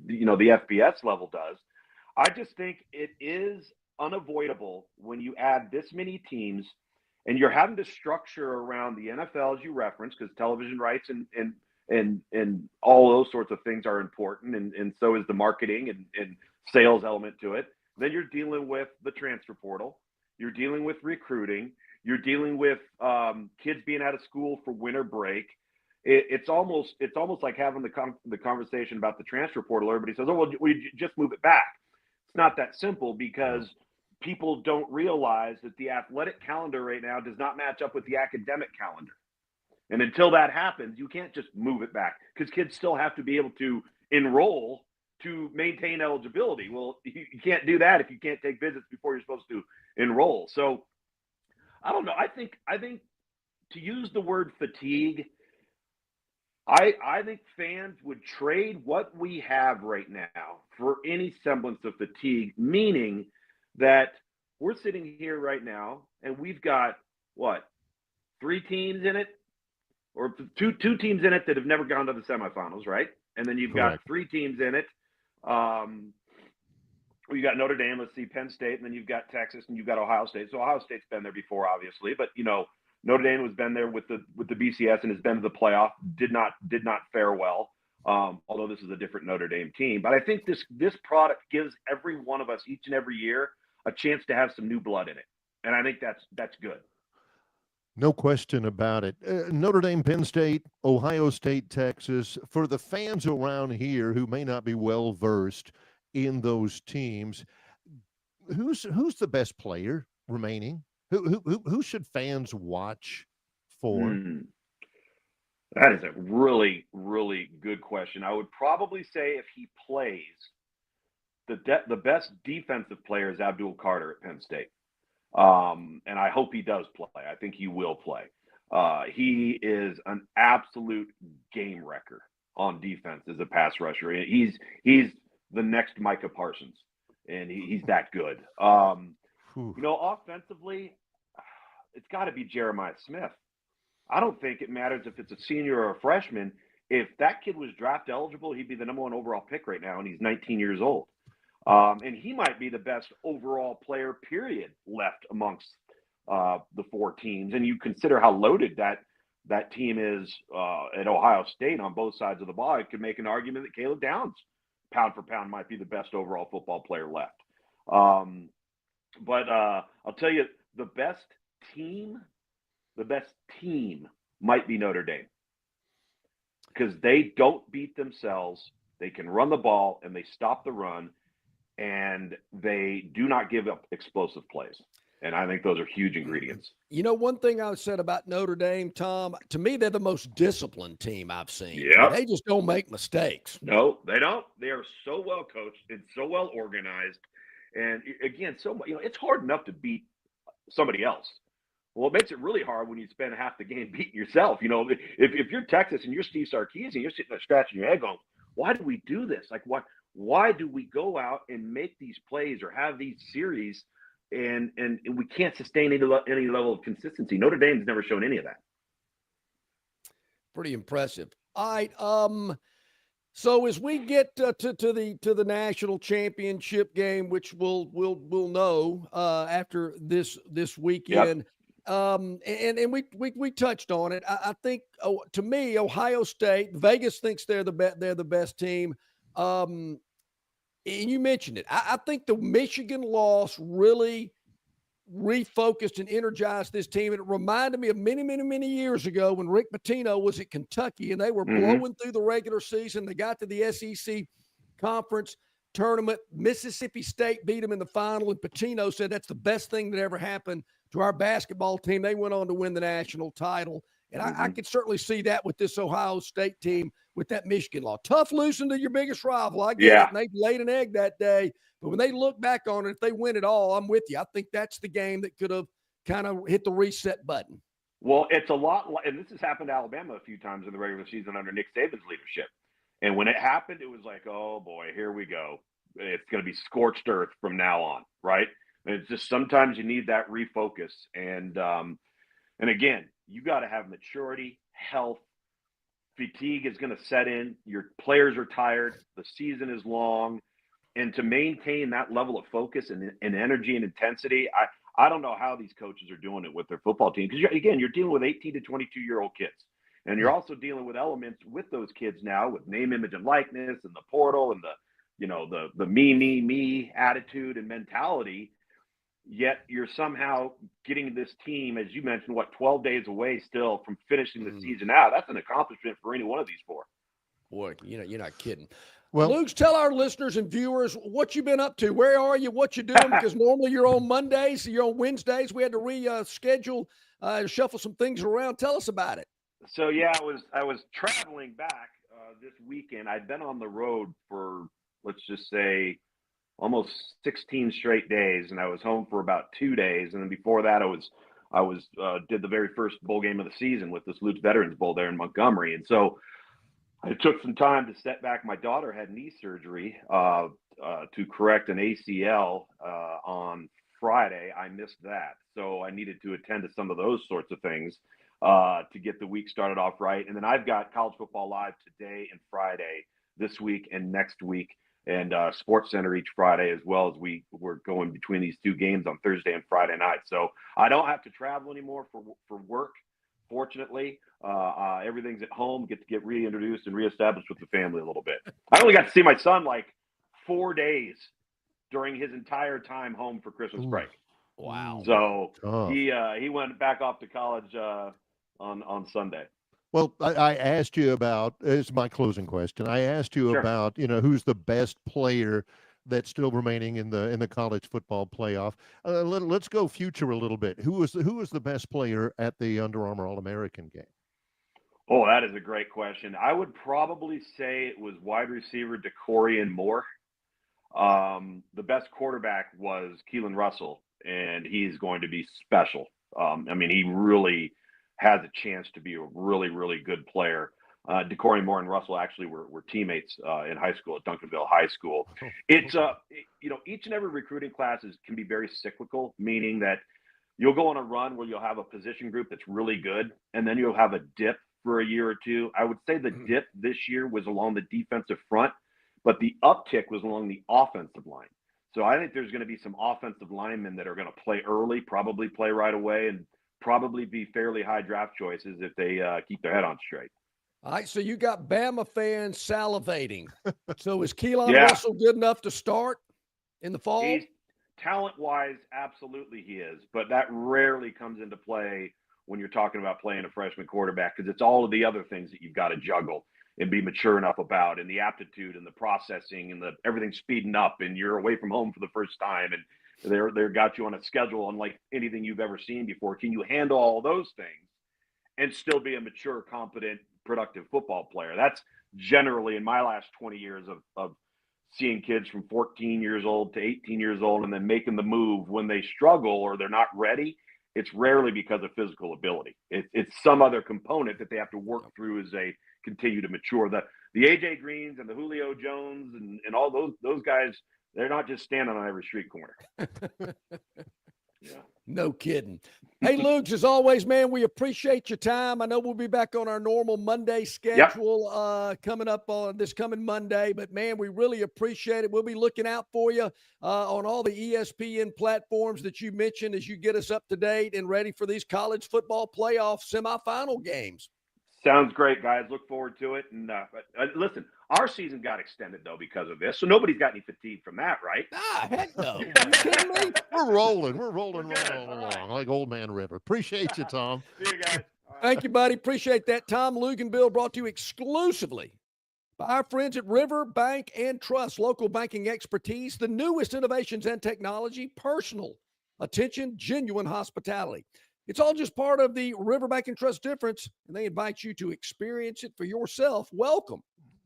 the FBS level does. I just think it is unavoidable when you add this many teams, and you're having to structure around the NFL, as you referenced, because television rights and all those sorts of things are important, and so is the marketing and sales element to it. Then you're dealing with the transfer portal. You're dealing with recruiting. You're dealing with kids being out of school for winter break. It's almost like having the conversation about the transfer portal. Everybody says, "Oh, well, we just move it back." It's not that simple, because people don't realize that the athletic calendar right now does not match up with the academic calendar. And until that happens, you can't just move it back, because kids still have to be able to enroll to maintain eligibility. Well, you can't do that if you can't take visits before you're supposed to enroll. So I don't know. I think to use the word fatigue, I think fans would trade what we have right now for any semblance of fatigue, meaning that we're sitting here right now and we've got 3 teams in it, or two teams in it that have never gone to the semifinals, right? And then you've Correct. got 3 teams in it. You got Notre Dame, let's see, Penn State, and then you've got Texas, and you've got Ohio State. So Ohio State's been there before, obviously, but Notre Dame has been there with the BCS and has been to the playoff. Did not fare well. Although this is a different Notre Dame team, but I think this product gives every one of us each and every year a chance to have some new blood in it, and I think that's good. No question about it. Notre Dame, Penn State, Ohio State, Texas. For the fans around here who may not be well versed in those teams, who's the best player remaining? Who should fans watch for? That is a really, really good question. I would probably say if he plays, the best defensive player is Abdul Carter at Penn State. And I hope he does play. I think he will play. He is an absolute game wrecker on defense as a pass rusher. He's the next Micah Parsons, and he's that good. Offensively, it's got to be Jeremiah Smith. I don't think it matters if it's a senior or a freshman. If that kid was draft eligible, he'd be the number 1 overall pick right now, and he's 19 years old. And he might be the best overall player, period, left amongst the 4 teams. And you consider how loaded that team is at Ohio State on both sides of the ball. You could make an argument that Caleb Downs, pound for pound, might be the best overall football player left. But I'll tell you, the best team might be Notre Dame, because they don't beat themselves. They can run the ball and they stop the run, and they do not give up explosive plays. And I think those are huge ingredients. One thing I said about Notre Dame, Tom, to me, they're the most disciplined team I've seen. Yeah. They just don't make mistakes. No, they don't. They are so well coached and so well organized. And again, it's hard enough to beat somebody else. Well, it makes it really hard when you spend half the game beating yourself. If you're Texas and you're Steve Sarkisian, you're sitting there scratching your head going, why do we do this? Like, why do we go out and make these plays or have these series and we can't sustain any level of consistency? Notre Dame's never shown any of that. Pretty impressive. All right. So as we get to the national championship game, which we'll know after this weekend. Yep. And we touched on it. I think to me, Ohio State, Vegas thinks they're the best team. And you mentioned it. I think the Michigan loss really refocused and energized this team. And it reminded me of many, many, many years ago when Rick Pitino was at Kentucky and they were blowing through the regular season. They got to the SEC conference tournament. Mississippi State beat them in the final, and Pitino said that's the best thing that ever happened to our basketball team. They went on to win the national title. And I could certainly see that with this Ohio State team with that Michigan loss. Tough losing to your biggest rival. I get it. And they laid an egg that day. But when they look back on it, if they win it all, I'm with you. I think that's the game that could have kind of hit the reset button. Well, it's a lot – and this has happened to Alabama a few times in the regular season under Nick Saban's leadership. And when it happened, it was like, oh, boy, here we go. It's going to be scorched earth from now on, right? And it's just sometimes you need that refocus. And again, you got to have maturity, health. Fatigue is going to set in. Your players are tired. The season is long. And to maintain that level of focus and energy and intensity, I don't know how these coaches are doing it with their football team. Because, again, you're dealing with 18 to 22-year-old kids. And you're also dealing with elements with those kids now with name, image, and likeness and the portal and the me attitude and mentality. Yet you're somehow getting this team, as you mentioned, 12 days away still from finishing the season out. That's an accomplishment for any one of these 4. Boy, you're not kidding. Well, Luke, tell our listeners and viewers what you've been up to. Where are you? What you doing? Because normally you're on Mondays, you're on Wednesdays. We had to reschedule, shuffle some things around. Tell us about it. So yeah, I was traveling back this weekend. I'd been on the road for, let's just say, almost 16 straight days, and I was home for about 2 days. And then before that, I did the very first bowl game of the season with this Lutz Veterans Bowl there in Montgomery. And so I took some time to step back. My daughter had knee surgery to correct an ACL on Friday. I missed that, so I needed to attend to some of those sorts of things. to get the week started off right. And then I've got college football live today and Friday, this week and next week, and Sports Center each Friday, as well as we're going between these two games on Thursday and Friday night. So I don't have to travel anymore for work. Fortunately, everything's at home. Get to get reintroduced and reestablished with the family a little bit. I only got to see my son like 4 days during his entire time home for Christmas break. Wow. So Tough. he went back off to college on Sunday. Well, I asked you about, it's my closing question. I asked you Sure. about, who's the best player that's still remaining in the college football playoff. Let's go future a little bit. Who was the best player at the Under Armour All-American game? Oh, that is a great question. I would probably say it was wide receiver Decorian Moore. The best quarterback was Keelan Russell, and he's going to be special. He really has a chance to be a really, really good player. Decorian Moore and Russell actually were teammates in high school at Duncanville High School. It's each and every recruiting class can be very cyclical, meaning that you'll go on a run where you'll have a position group that's really good, and then you'll have a dip for a year or two. I would say the dip this year was along the defensive front, but the uptick was along the offensive line. So I think there's going to be some offensive linemen that are going to play early, probably play right away, and probably be fairly high draft choices if they keep their head on straight. All right, so you got Bama fans salivating. So is Keelan Yeah. Russell good enough to start in the fall? He's talent-wise, absolutely he is, but that rarely comes into play when you're talking about playing a freshman quarterback, because it's all of the other things that you've got to juggle and be mature enough about, and the aptitude and the processing and everything speeding up, and you're away from home for the first time, and they're got you on a schedule unlike anything you've ever seen before. Can you handle all those things and still be a mature, competent, productive football player? That's generally in my last 20 years of seeing kids from 14 years old to 18 years old and then making the move when they struggle or they're not ready. It's rarely because of physical ability. It's some other component that they have to work through as they continue to mature. The AJ Greens and the Julio Jones and all those guys, they're not just standing on every street corner. Yeah. No kidding. Hey, Luke, as always, man, we appreciate your time. I know we'll be back on our normal Monday schedule coming up on this coming Monday, but, man, we really appreciate it. We'll be looking out for you on all the ESPN platforms that you mentioned as you get us up to date and ready for these college football playoff semifinal games. Sounds great, guys. Look forward to it. And listen, our season got extended, though, because of this. So nobody's got any fatigue from that, right? Heck no. Are you kidding me? We're rolling right along like Old Man River. Appreciate you, Tom. See you guys. Thank you, buddy. Appreciate that. Tom, Luke, and Bill brought to you exclusively by our friends at River Bank and Trust, local banking expertise, the newest innovations and technology, personal attention, genuine hospitality. It's all just part of the River Bank and Trust difference, and they invite you to experience it for yourself. Welcome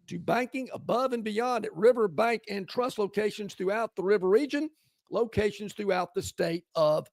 to banking above and beyond at River Bank and Trust locations throughout the River region, locations throughout the state of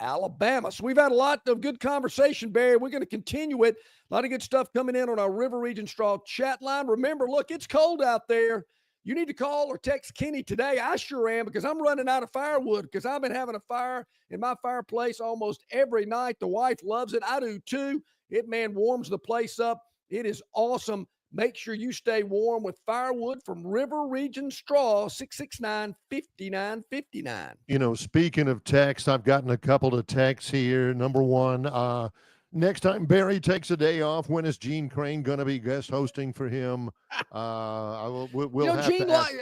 Alabama. So we've had a lot of good conversation, Barry. We're going to continue it. A lot of good stuff coming in on our River Region Straw chat line. Remember, look, it's cold out there. You need to call or text Kenny today. I sure am, because I'm running out of firewood because I've been having a fire in my fireplace almost every night. The wife loves it. I do too. It, man, warms the place up. It is awesome. Make sure you stay warm with firewood from River Region Straw, 669-5959. Speaking of texts, I've gotten a couple of texts here. Number one, next time Barry takes a day off, when is Gene Crane going to be guest hosting for him? We'll have Gene, to ask.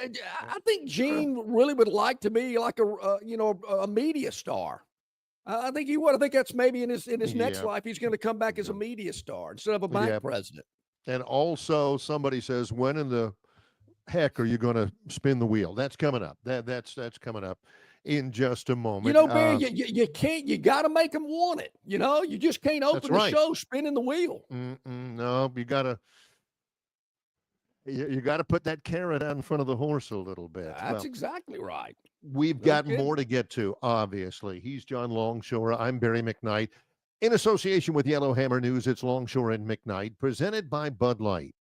I think Gene really would like to be like a media star. I think he would. I think that's maybe in his next life, he's going to come back as a media star instead of a bank president. And also, somebody says, when in the heck are you going to spin the wheel? That's coming up. That's coming up in just a moment. Barry, you can't. You got to make them want it. You just can't open the show spinning the wheel. No, you got to. You got to put that carrot out in front of the horse a little bit. That's exactly right. We've got more to get to, obviously. He's John Longshore. I'm Barry McKnight. In association with Yellowhammer News, it's Longshore and McKnight, presented by Bud Light.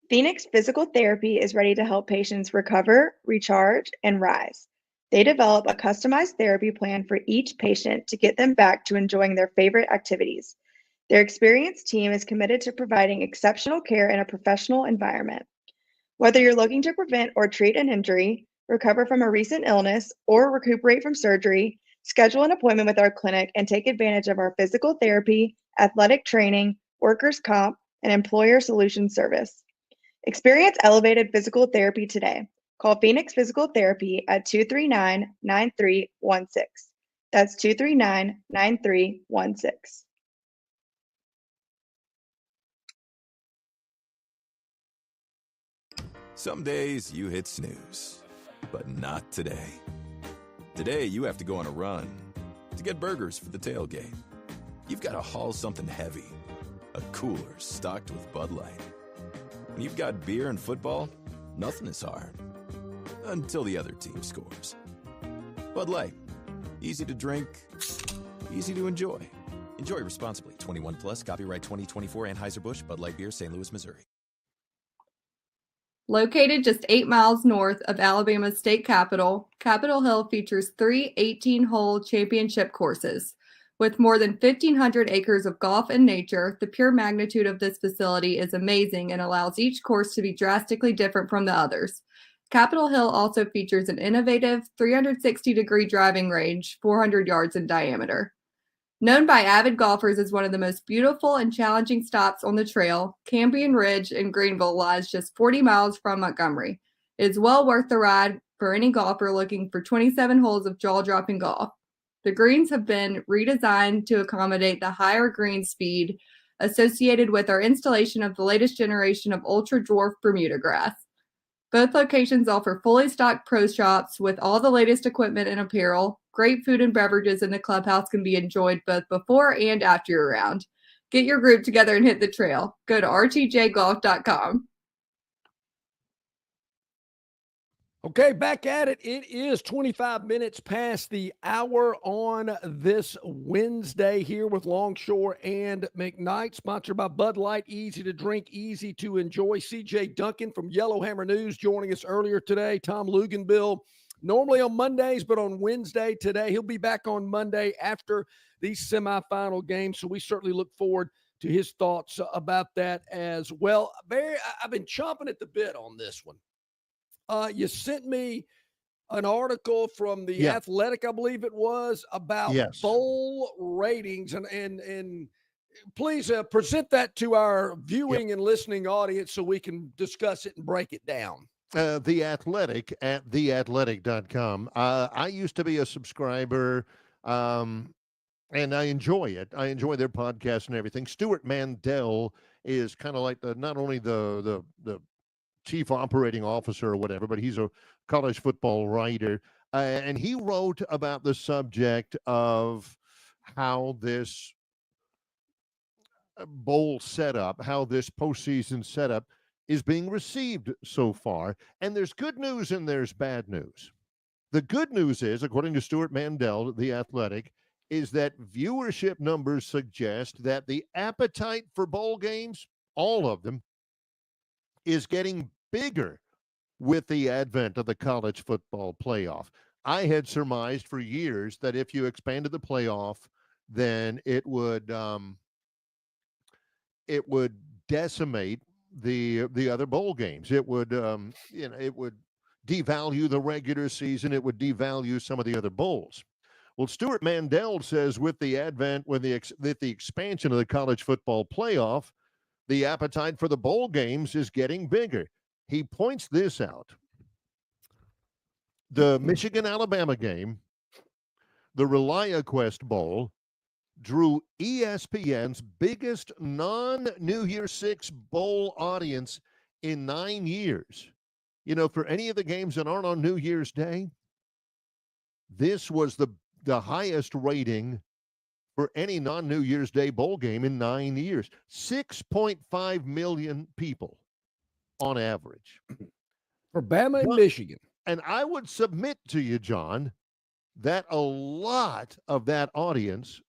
Phoenix Physical Therapy is ready to help patients recover, recharge, and rise. They develop a customized therapy plan for each patient to get them back to enjoying their favorite activities. Their experienced team is committed to providing exceptional care in a professional environment. Whether you're looking to prevent or treat an injury, recover from a recent illness, or recuperate from surgery, schedule an appointment with our clinic and take advantage of our physical therapy, athletic training, workers' comp, and employer solutions service. Experience elevated physical therapy today. Call Phoenix Physical Therapy at 239-9316. That's 239-9316. Some days you hit snooze, but not today. Today you have to go on a run to get burgers for the tailgate. You've got to haul something heavy, a cooler stocked with Bud Light. When you've got beer and football, nothing is hard. Until the other team scores. Bud Light. Easy to drink, easy to enjoy. Enjoy responsibly. 21 plus, copyright 2024 Anheuser-Busch, Bud Light Beer, St. Louis, Missouri. Located just 8 miles north of Alabama's state capital, Capitol Hill features 3 18-hole championship courses. With more than 1,500 acres of golf and nature, the pure magnitude of this facility is amazing and allows each course to be drastically different from the others. Capitol Hill also features an innovative 360-degree driving range, 400 yards in diameter. Known by avid golfers as one of the most beautiful and challenging stops on the trail, Campion Ridge in Greenville lies just 40 miles from Montgomery. It is well worth the ride for any golfer looking for 27 holes of jaw-dropping golf. The greens have been redesigned to accommodate the higher green speed associated with our installation of the latest generation of ultra-dwarf Bermuda grass. Both locations offer fully stocked pro shops with all the latest equipment and apparel. Great food and beverages in the clubhouse can be enjoyed both before and after your round. Get your group together and hit the trail. Go to rtjgolf.com. Okay, back at it. It is 25 minutes past the hour on this Wednesday here with Longshore and McKnight, sponsored by Bud Light. Easy to drink, easy to enjoy. CJ Duncan from Yellowhammer News joining us earlier today. Tom Luganbill, normally on Mondays, but on Wednesday today. He'll be back on Monday after these semifinal games, so we certainly look forward to his thoughts about that as well. Barry, I've been chomping at the bit on this one. You sent me an article from the Athletic, I believe it was, about bowl ratings, and please present that to our viewing and listening audience so we can discuss it and break it down. The Athletic at theathletic.com. I used to be a subscriber, and I enjoy it. I enjoy their podcast and everything. Stuart Mandel is kind of like not only the chief operating officer or whatever, but he's a college football writer. And he wrote about the subject of how this bowl setup, how this postseason setup is being received so far. And there's good news and there's bad news. The good news is, according to Stuart Mandel, The Athletic, is that viewership numbers suggest that the appetite for bowl games, all of them, is getting bigger with the advent of the college football playoff. I had surmised for years that if you expanded the playoff, then it would decimate the other bowl games. It would it would devalue the regular season. It would devalue some of the other bowls. Well, Stuart Mandel says with the advent, with the expansion of the college football playoff, the appetite for the bowl games is getting bigger. He points this out. The Michigan-Alabama game, the ReliaQuest Bowl, drew ESPN's biggest non-New Year's Six bowl audience in 9 years. You know, for any of the games that aren't on New Year's Day, this was the highest rating for any non-New Year's Day bowl game in 9 years. 6.5 million people on average. For Bama and Michigan. And I would submit to you, John, that a lot of that audience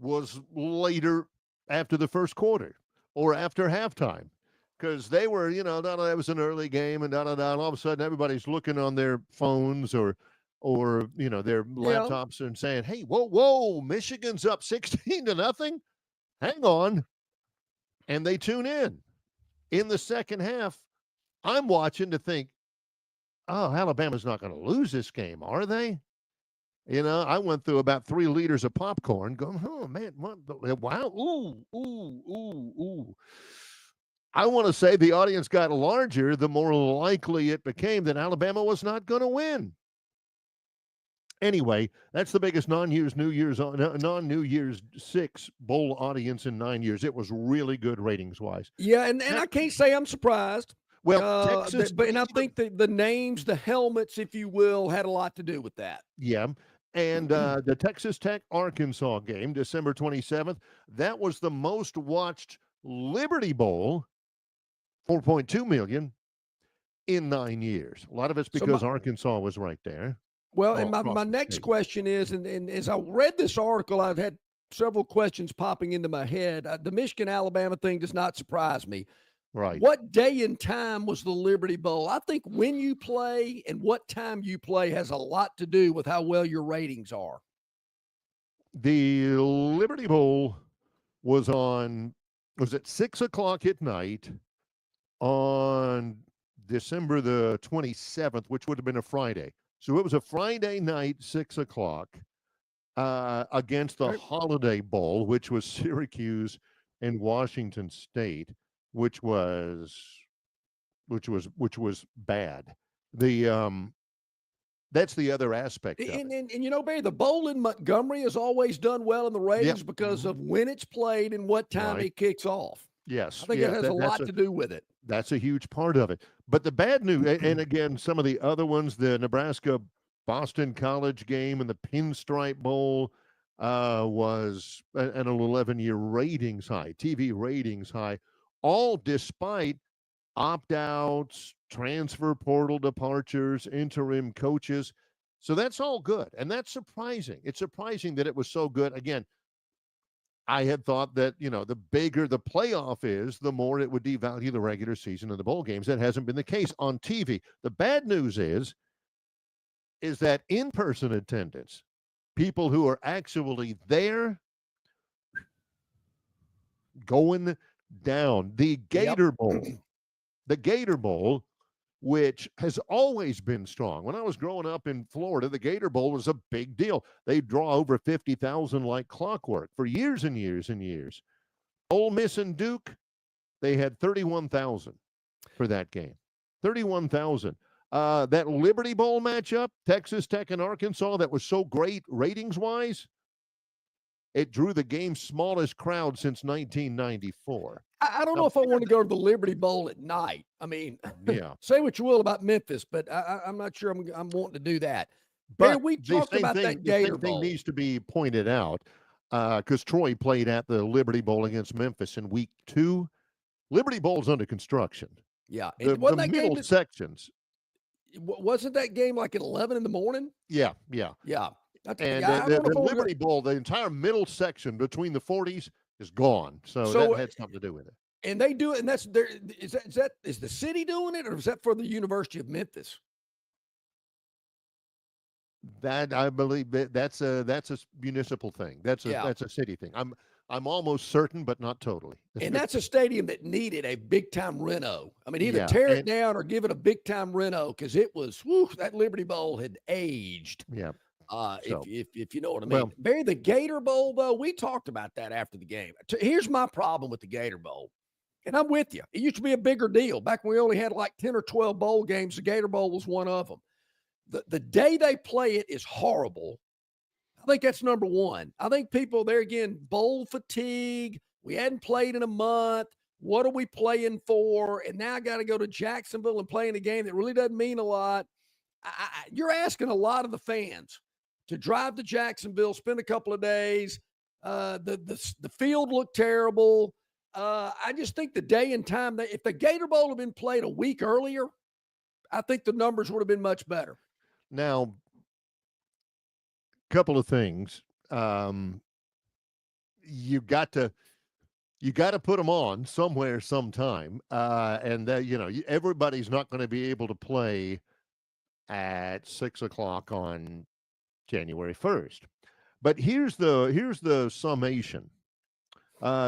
was later after the first quarter or after halftime, because they were, that was an early game and all of a sudden everybody's looking on their phones or or their laptops and saying, "Hey, whoa, Michigan's up 16-0. Hang on," and they tune in. In the second half, I'm watching to think, "Oh, Alabama's not going to lose this game, are they?" I went through about 3 liters of popcorn, going, "Oh man, wow, ooh." I want to say the audience got larger the more likely it became that Alabama was not going to win. Anyway, that's the biggest non-New Year's 6 bowl audience in 9 years. It was really good ratings-wise. Yeah, and I can't say I'm surprised. Well, Texas, and I think the names, the helmets, if you will, had a lot to do with that. Yeah. And the Texas Tech-Arkansas game, December 27th, that was the most watched Liberty Bowl, 4.2 million in 9 years. A lot of it's because Arkansas was right there. Well, and my next question is, and as I read this article, I've had several questions popping into my head. The Michigan-Alabama thing does not surprise me. Right. What day and time was the Liberty Bowl? I think when you play and what time you play has a lot to do with how well your ratings are. The Liberty Bowl was at 6 o'clock at night on December the 27th, which would have been a Friday. So it was a Friday night, 6 o'clock, against the Holiday Bowl, which was Syracuse and Washington State, which was bad. That's the other aspect of it. And Barry, the bowl in Montgomery has always done well in the ratings because of when it's played and what time it kicks off. Yes. I think it has a lot to do with it. That's a huge part of it. But the bad news, and again, some of the other ones, the Nebraska-Boston College game and the Pinstripe Bowl was an 11-year ratings high, TV ratings high, all despite opt-outs, transfer portal departures, interim coaches. So that's all good. And that's surprising. It's surprising that it was so good. Again, I had thought that, the bigger the playoff is, the more it would devalue the regular season and the bowl games. That hasn't been the case on TV. The bad news is that in-person attendance, people who are actually there, going down. The Gator Bowl, which has always been strong. When I was growing up in Florida, the Gator Bowl was a big deal. They draw over 50,000 like clockwork for years and years and years. Ole Miss and Duke, they had 31,000 for that game. 31,000. That Liberty Bowl matchup, Texas Tech and Arkansas, that was so great ratings-wise, it drew the game's smallest crowd since 1994. I don't know if I want to go to the Liberty Bowl at night. I mean, say what you will about Memphis, but I'm not sure I'm wanting to do that. But we talked about that Gator Bowl. The same thing needs to be pointed out because Troy played at the Liberty Bowl against Memphis in week 2. Liberty Bowl's under construction. Yeah. The middle sections. Wasn't that game like at 11 in the morning? Yeah. And the Liberty Bowl, the entire middle section between the 40s is gone. So that had something to do with it. And they do it, and that's there. Is the city doing it, or is that for the University of Memphis? That I believe that's a municipal thing. That's a city thing. I'm almost certain, but not totally. And that's a stadium that needed a big time reno. I mean, either tear it down or give it a big time reno because it was that Liberty Bowl had aged. Yeah. If you know what I mean. Barry, the Gator Bowl, though, we talked about that after the game. Here's my problem with the Gator Bowl, and I'm with you. It used to be a bigger deal. Back when we only had like 10 or 12 bowl games, the Gator Bowl was one of them. The day they play it is horrible. I think that's number one. I think people there, again, bowl fatigue. We hadn't played in a month. What are we playing for? And now I got to go to Jacksonville and play in a game that really doesn't mean a lot. You're asking a lot of the fans to drive to Jacksonville, spend a couple of days. The field looked terrible. I just think the day and time, if the Gator Bowl had been played a week earlier, I think the numbers would have been much better. Now, couple of things. You got to put them on somewhere, sometime, and everybody's not going to be able to play at 6 o'clock on January 1st. But here's the summation.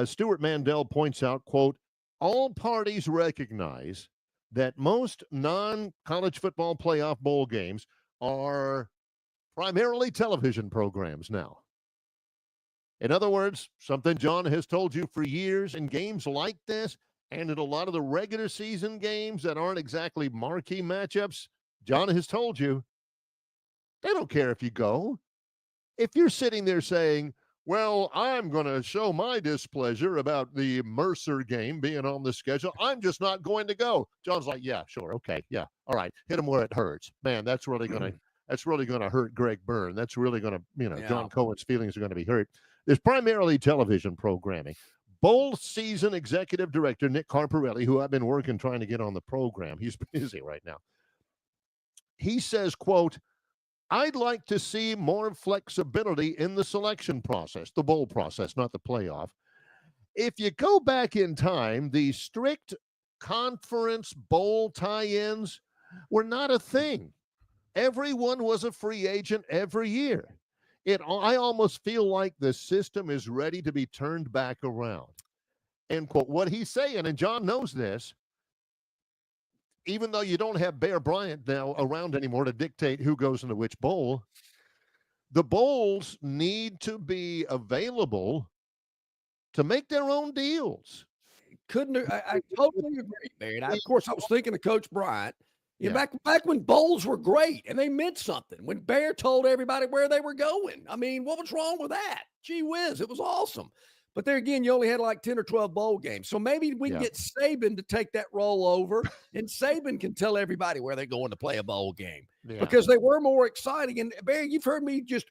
Stuart Mandel points out, quote, all parties recognize that most non-college football playoff bowl games are primarily television programs now. In other words, something John has told you for years, in games like this and in a lot of the regular season games that aren't exactly marquee matchups, John has told you, they don't care if you go. If you're sitting there saying, well, I'm going to show my displeasure about the Mercer game being on the schedule, I'm just not going to go. John's like, yeah, sure. Okay. Yeah. All right. Hit him where it hurts. Man, that's really going to hurt Greg Byrne. That's really going to, John Cohen's feelings are going to be hurt. There's primarily television programming. Bowl season executive director Nick Carparelli, who I've been working trying to get on the program, he's busy right now. He says, quote, I'd like to see more flexibility in the selection process, the bowl process, not the playoff. If you go back in time, the strict conference bowl tie-ins were not a thing. Everyone was a free agent every year. I almost feel like the system is ready to be turned back around. End quote. What he's saying, and John knows this, even though you don't have Bear Bryant now around anymore to dictate who goes into which bowl, the bowls need to be available to make their own deals. I totally agree, man. Of course, I was thinking of Coach Bryant. Back when bowls were great and they meant something, when Bear told everybody where they were going. I mean, what was wrong with that? Gee whiz, it was awesome. But there again, you only had like 10 or 12 bowl games. So maybe we can get Saban to take that role over, and Saban can tell everybody where they're going to play a bowl game because they were more exciting. And Barry, you've heard me just,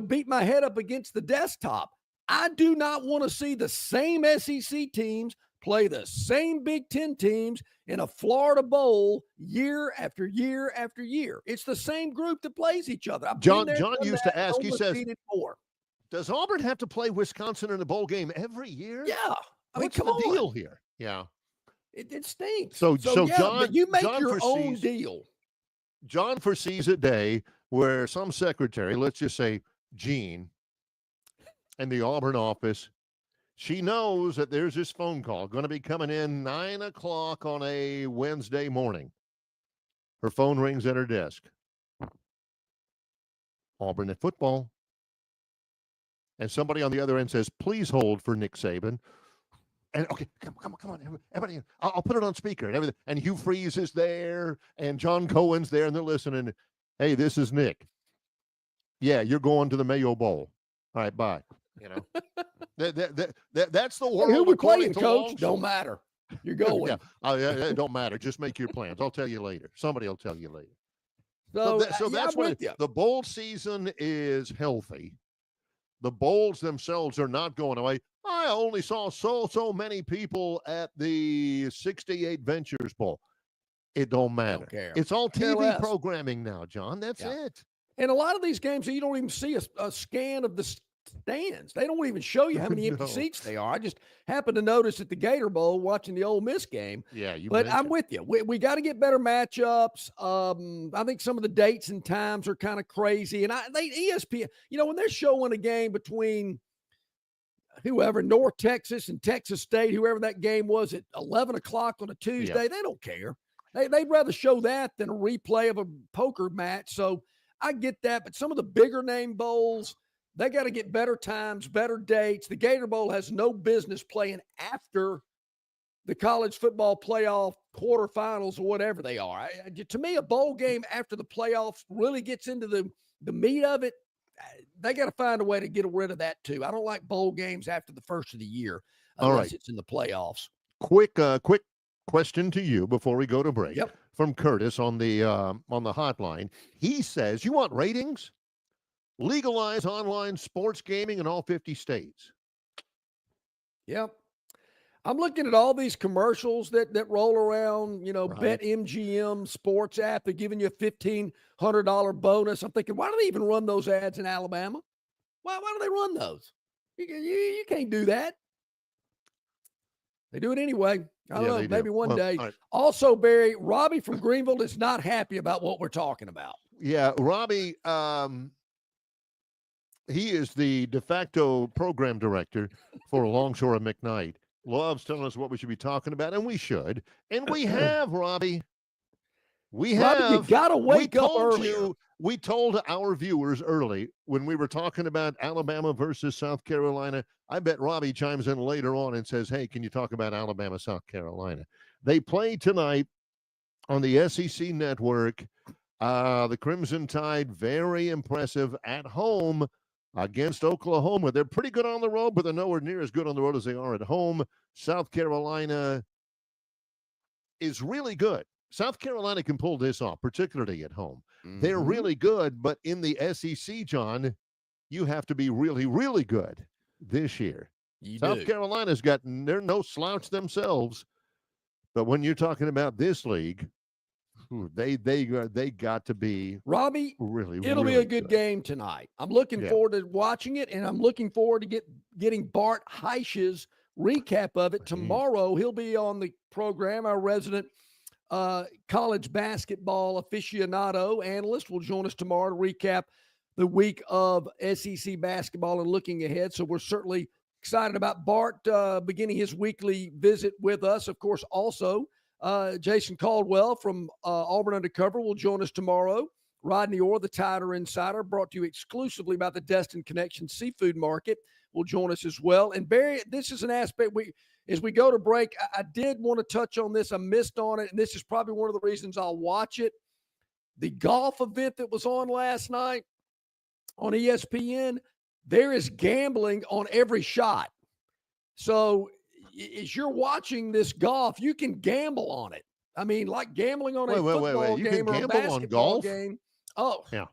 beat my head up against the desktop. I do not want to see the same SEC teams play the same Big Ten teams in a Florida Bowl year after year after year. It's the same group that plays each other. John used to ask, he says, does Auburn have to play Wisconsin in a bowl game every year? Yeah. I mean, what's the deal here? Yeah. It stinks. So John, but you make John your own deal. John foresees a day where some secretary, let's just say Jean, in the Auburn office, she knows that there's this phone call going to be coming in 9 o'clock on a Wednesday morning. Her phone rings at her desk. Auburn at football. And somebody on the other end says, please hold for Nick Saban. And okay, come on, everybody. I'll put it on speaker and everything. And Hugh Freeze is there, and John Cohen's there, and they're listening. Hey, this is Nick. Yeah, you're going to the Mayo Bowl. All right, bye. That's the world. Who we playing, Coach? Don't matter. You're going. It don't matter. Just make your plans. I'll tell you later. Somebody will tell you later. So that's what the bowl season is healthy. The bowls themselves are not going away. I only saw so many people at the 68 Ventures Bowl. It don't matter. It's all TV programming now, John. That's it. And a lot of these games, you don't even see a scan of the stands. They don't even show you how many empty seats they are. I just happened to notice at the Gator Bowl watching the Ole Miss game. Yeah, but I'm with you. We got to get better matchups. I think some of the dates and times are kind of crazy. And ESPN, when they're showing a game between whoever, North Texas and Texas State, whoever that game was at 11 o'clock on a Tuesday, they don't care. They'd rather show that than a replay of a poker match. So I get that. But some of the bigger name bowls, they got to get better times, better dates. The Gator Bowl has no business playing after the college football playoff quarterfinals or whatever they are. To me, a bowl game after the playoffs really gets into the meat of it. They got to find a way to get rid of that too. I don't like bowl games after the first of the year unless it's in the playoffs. Quick question to you before we go to break. From Curtis on the hotline. He says, you want ratings? Legalize online sports gaming in all 50 states. Yep. I'm looking at all these commercials that roll around, Bet MGM sports app. They're giving you a $1,500 bonus. I'm thinking, why do they even run those ads in Alabama? Why do they run those? You can't do that. They do it anyway. I don't Yeah, know, they do. maybe one Well, day. all right. Also, Barry, Robbie from Greenville is not happy about what we're talking about. Yeah, Robbie, he is the de facto program director for Longshore and McKnight. Loves telling us what we should be talking about, and we should. And we have, Robbie. We have. Robbie, you got to wake up earlier. We told our viewers early when we were talking about Alabama versus South Carolina. I bet Robbie chimes in later on and says, hey, can you talk about Alabama, South Carolina? They play tonight on the SEC network. The Crimson Tide, very impressive at home against Oklahoma. They're pretty good on the road, but they're nowhere near as good on the road as they are at home. South Carolina is really good. South Carolina can pull this off, particularly at home. They're really good, but in the SEC, John, you have to be really, really good this year. South Carolina's they're no slouch themselves, but when you're talking about this league, they got to be Robbie. Really, it'll really be a good game tonight. I'm looking forward to watching it, and I'm looking forward to getting Bart Heisch's recap of it tomorrow. He'll be on the program. Our resident college basketball aficionado analyst will join us tomorrow to recap the week of SEC basketball and looking ahead. So we're certainly excited about Bart beginning his weekly visit with us. Of course, also Jason Caldwell from Auburn Undercover will join us tomorrow. Rodney Orr, the Tider Insider, brought to you exclusively about the Destin Connection Seafood Market, will join us as well. And Barry, this is an aspect as we go to break, I did want to touch on this. I missed on it, and this is probably one of the reasons I'll watch it. The golf event that was on last night on ESPN, there is gambling on every shot. So as you're watching this golf, you can gamble on it. I mean, like gambling on a football You game can or a gamble on basketball golf? game. Oh, Yeah.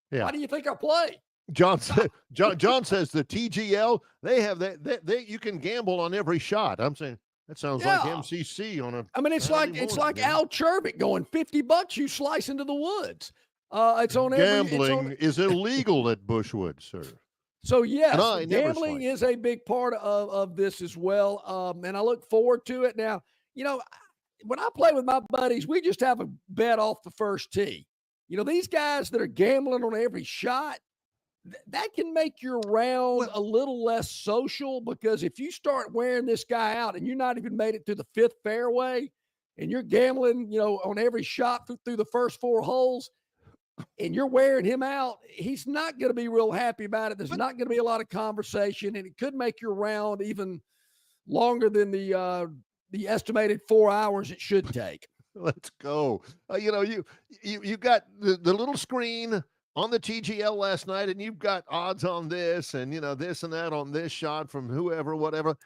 Why do you think I play? John says the TGL, they have that you can gamble on every shot. I'm saying that sounds like MCC on a. I mean, it's like Al Chervik going $50. You slice into the woods. It's on gambling is illegal at Bushwood, sir. So yes, and gambling is a big part of this as well, and I look forward to it. Now, when I play with my buddies, we just have a bet off the first tee. These guys that are gambling on every shot, that can make your round a little less social, because if you start wearing this guy out and you're not even made it to the fifth fairway and you're gambling, on every shot through the first four holes and you're wearing him out, he's not going to be real happy about it. There's not going to be a lot of conversation, and it could make your round even longer than the estimated 4 hours it should take. Let's go. You got the little screen on the TGL last night, and you've got odds on this and, this and that on this shot from whoever, whatever.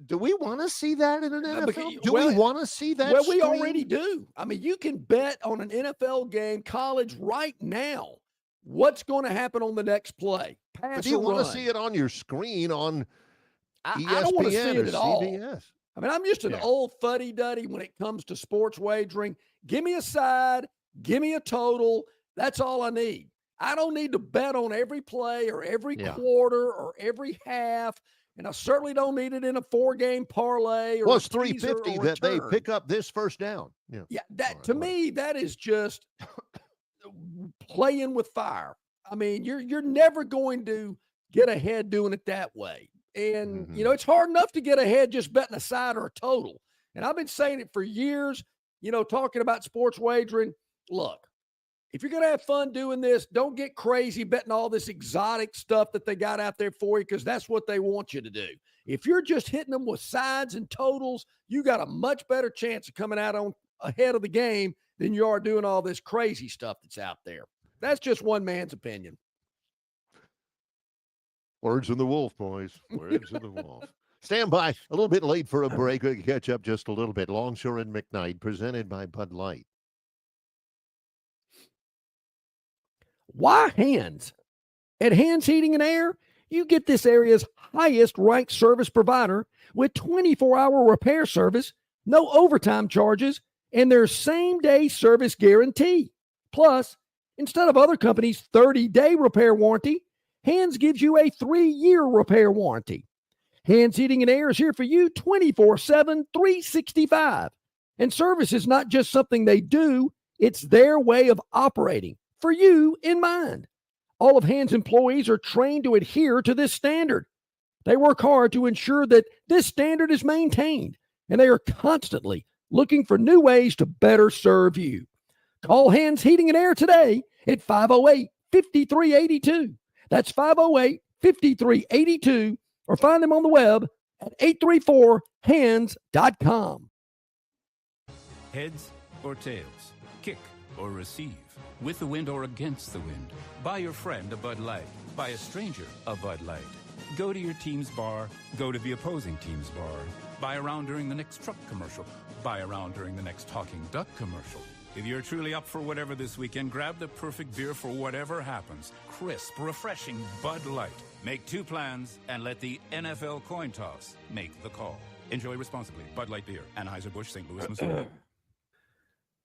Do we want to see that in an NFL? Do we want to see that? Well, we already do. I mean, you can bet on an NFL game, college, right now, what's going to happen on the next play. But do you want to see it on your screen on ESPN I don't want to see it or at CBS? all. I mean, I'm just an old fuddy-duddy when it comes to sports wagering. Give me a side. Give me a total. That's all I need. I don't need to bet on every play or every quarter or every half, and I certainly don't need it in a 4-game parlay. Or it's $350 that they pick up this first down. Yeah, to me, that is just playing with fire. I mean, you're never going to get ahead doing it that way. And, it's hard enough to get ahead just betting a side or a total. And I've been saying it for years, talking about sports wagering. Look, if you're going to have fun doing this, don't get crazy betting all this exotic stuff that they got out there for you, because that's what they want you to do. If you're just hitting them with sides and totals, you got a much better chance of coming out on ahead of the game than you are doing all this crazy stuff that's out there. That's just one man's opinion. Words of the wolf, boys. Words of the wolf. Stand by. A little bit late for a break. We can catch up just a little bit. Longshore and McKnight, presented by Bud Light. Why Hands? At Hands Heating and Air, you get this area's highest ranked service provider with 24-hour repair service, no overtime charges, and their same-day service guarantee. Plus, instead of other companies' 30-day repair warranty, Hands gives you a 3-year repair warranty. Hands Heating and Air is here for you 24/7, 365. And service is not just something they do, it's their way of operating, for you in mind. All of Hands employees are trained to adhere to this standard. They work hard to ensure that this standard is maintained, and they are constantly looking for new ways to better serve you. Call Hands Heating and Air today at 508-5382. That's 508-5382, or find them on the web at 834hands.com. Heads or tails, kick or receive, with the wind or against the wind. Buy your friend a Bud Light, buy a stranger a Bud Light. Go to your team's bar, go to the opposing team's bar. Buy around during the next truck commercial, buy around during the next talking duck commercial. If you're truly up for whatever this weekend, grab the perfect beer for whatever happens. Crisp, refreshing Bud Light. Make two plans and let the NFL coin toss make the call. Enjoy responsibly. Bud Light Beer, Anheuser-Busch, St. Louis, Missouri.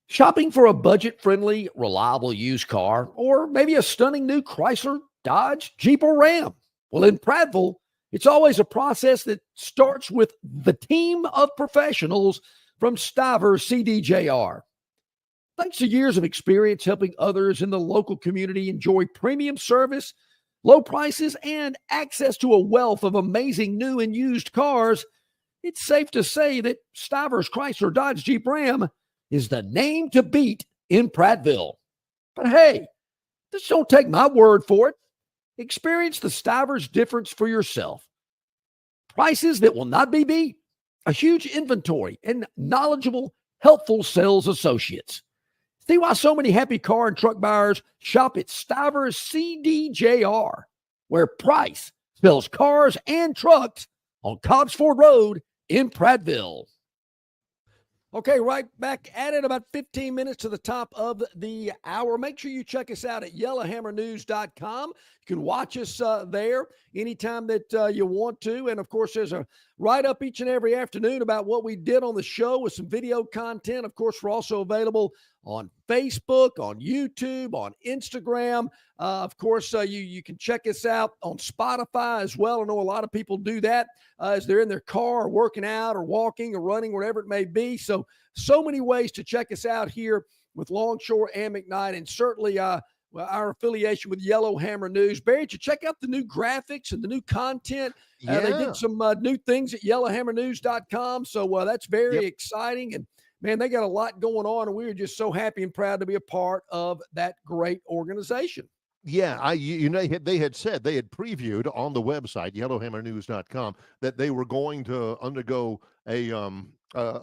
Shopping for a budget-friendly, reliable used car, or maybe a stunning new Chrysler, Dodge, Jeep, or Ram? Well, in Prattville, it's always a process that starts with the team of professionals from Stivers CDJR. Thanks to years of experience helping others in the local community enjoy premium service, low prices, and access to a wealth of amazing new and used cars, it's safe to say that Stivers Chrysler Dodge Jeep Ram is the name to beat in Prattville. But hey, just don't take my word for it. Experience the Stivers difference for yourself. Prices that will not be beat, a huge inventory, and knowledgeable, helpful sales associates. See why so many happy car and truck buyers shop at Stivers CDJR, where price sells cars and trucks on Cobbs Ford Road in Prattville. Okay, right back at it, about 15 minutes to the top of the hour. Make sure you check us out at yellowhammernews.com. You can watch us there anytime that you want to. And, of course, there's a write-up each and every afternoon about what we did on the show with some video content. Of course, we're also available on Facebook, on YouTube, on Instagram. Of course, you can check us out on Spotify as well. I know a lot of people do that as they're in their car or working out or walking or running, whatever it may be. So many ways to check us out here with Longshore and McKnight, and certainly our affiliation with Yellowhammer News. Barry, did you check out the new graphics and the new content? Yeah. They did some new things at yellowhammernews.com. So that's very exciting. And man, they got a lot going on, and we are just so happy and proud to be a part of that great organization. Yeah, they had said, they had previewed on the website, yellowhammernews.com, that they were going to undergo a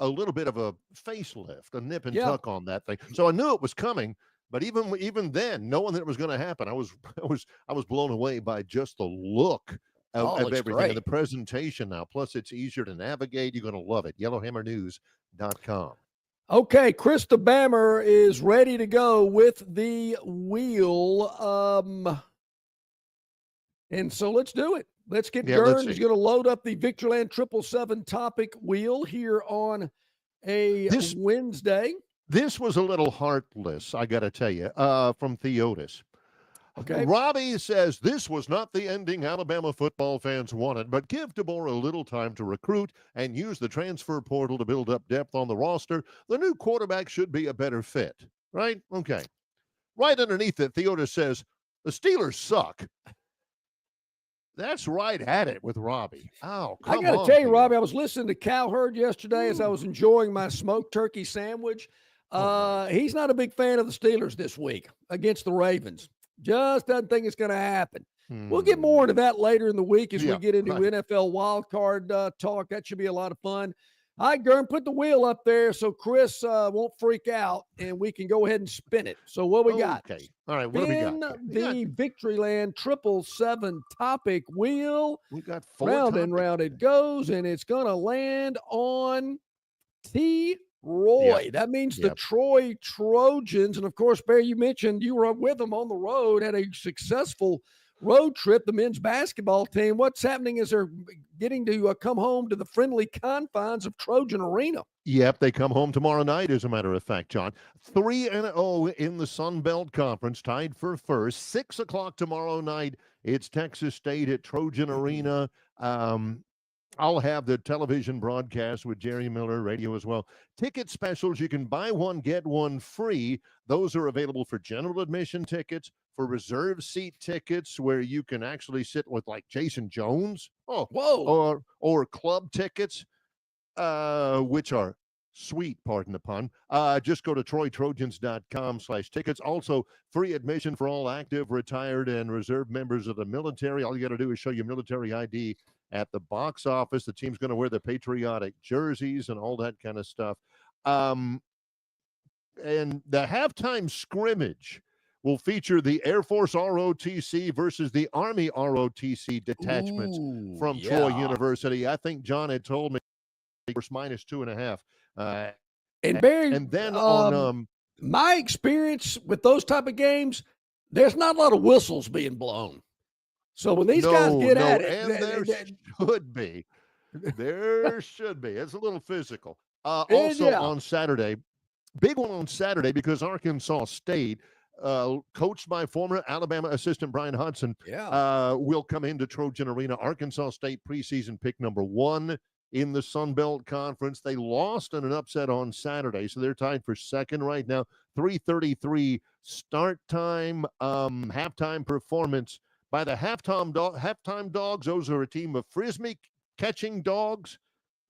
little bit of a facelift, a nip and tuck on that thing. So I knew it was coming, but even then, knowing that it was going to happen, I was blown away by just the look of everything and the presentation now. Plus, it's easier to navigate. You're going to love it. Yellowhammernews.com. Okay, Chris the Bammer is ready to go with the wheel. And so let's do it. Let's get Gern. He's going to load up the Victoryland 777 topic wheel here on a Wednesday. This was a little heartless, I got to tell you, from Theotis. Okay. Robbie says this was not the ending Alabama football fans wanted, but give DeBoer a little time to recruit and use the transfer portal to build up depth on the roster. The new quarterback should be a better fit, right? Okay. Right underneath it, Theotis says the Steelers suck. That's right at it with Robbie. Oh, come on. I got to tell you, Robbie, I was listening to Cowherd yesterday as I was enjoying my smoked turkey sandwich. He's not a big fan of the Steelers this week against the Ravens. Just doesn't think it's going to happen. We'll get more into that later in the week as we get into NFL wildcard talk. That should be a lot of fun. All right, Gern, put the wheel up there so Chris won't freak out, and we can go ahead and spin it. So what we got? Okay. All right, what do we got? The Victoryland 777 topic wheel. We got 4 round topics. and round it goes, and it's going to land on T. Roy. Yep. That means the Troy Trojans. And of course, Barry, you mentioned you were with them on the road, had a successful road trip, the men's basketball team. What's happening is they're getting to come home to the friendly confines of Trojan Arena. Yep, they come home tomorrow night, as a matter of fact, John. 3-0 in the Sun Belt Conference, tied for first. 6 o'clock tomorrow night, it's Texas State at Trojan Arena. I'll have the television broadcast with Jerry Miller, radio as well. Ticket specials, you can buy one, get one free. Those are available for general admission tickets, for reserve seat tickets where you can actually sit with like Jason Jones. Oh, whoa. Or club tickets, which are sweet, pardon the pun. Just go to TroyTrojans.com/tickets. Also, free admission for all active, retired, and reserve members of the military. All you got to do is show your military ID at the box office. The team's going to wear the patriotic jerseys and all that kind of stuff. And the halftime scrimmage will feature the Air Force ROTC versus the Army ROTC detachments from Troy University. I think John had told me minus 2.5. And Barry, and then on my experience with those type of games, there's not a lot of whistles being blown. So when these guys get at it, and there should be. There should be. It's a little physical. Also on Saturday, big one on Saturday because Arkansas State, coached by former Alabama assistant Brian Hudson, will come into Trojan Arena. Arkansas State preseason pick number 1 in the Sun Belt Conference. They lost in an upset on Saturday, so they're tied for second right now. 3:33 start time, halftime performance by the halftime dogs. Those are a team of Frisbee catching dogs.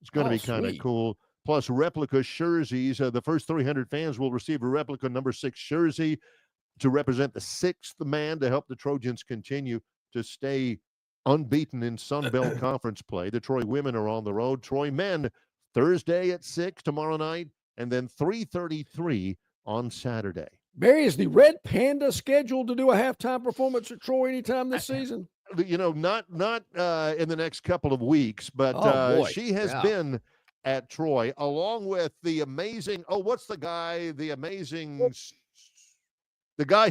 It's going to be kind of cool. Plus replica jerseys. The first 300 fans will receive a replica number 6 jersey to represent the 6th man to help the Trojans continue to stay unbeaten in Sun Belt Conference play. The Troy women are on the road. Troy men Thursday at 6 tomorrow night, and then 3:33 on Saturday. Barry, is the Red Panda scheduled to do a halftime performance at Troy anytime this season? You know, not in the next couple of weeks, but she has been at Troy along with the amazing. Oh, what's the guy? The amazing. The guy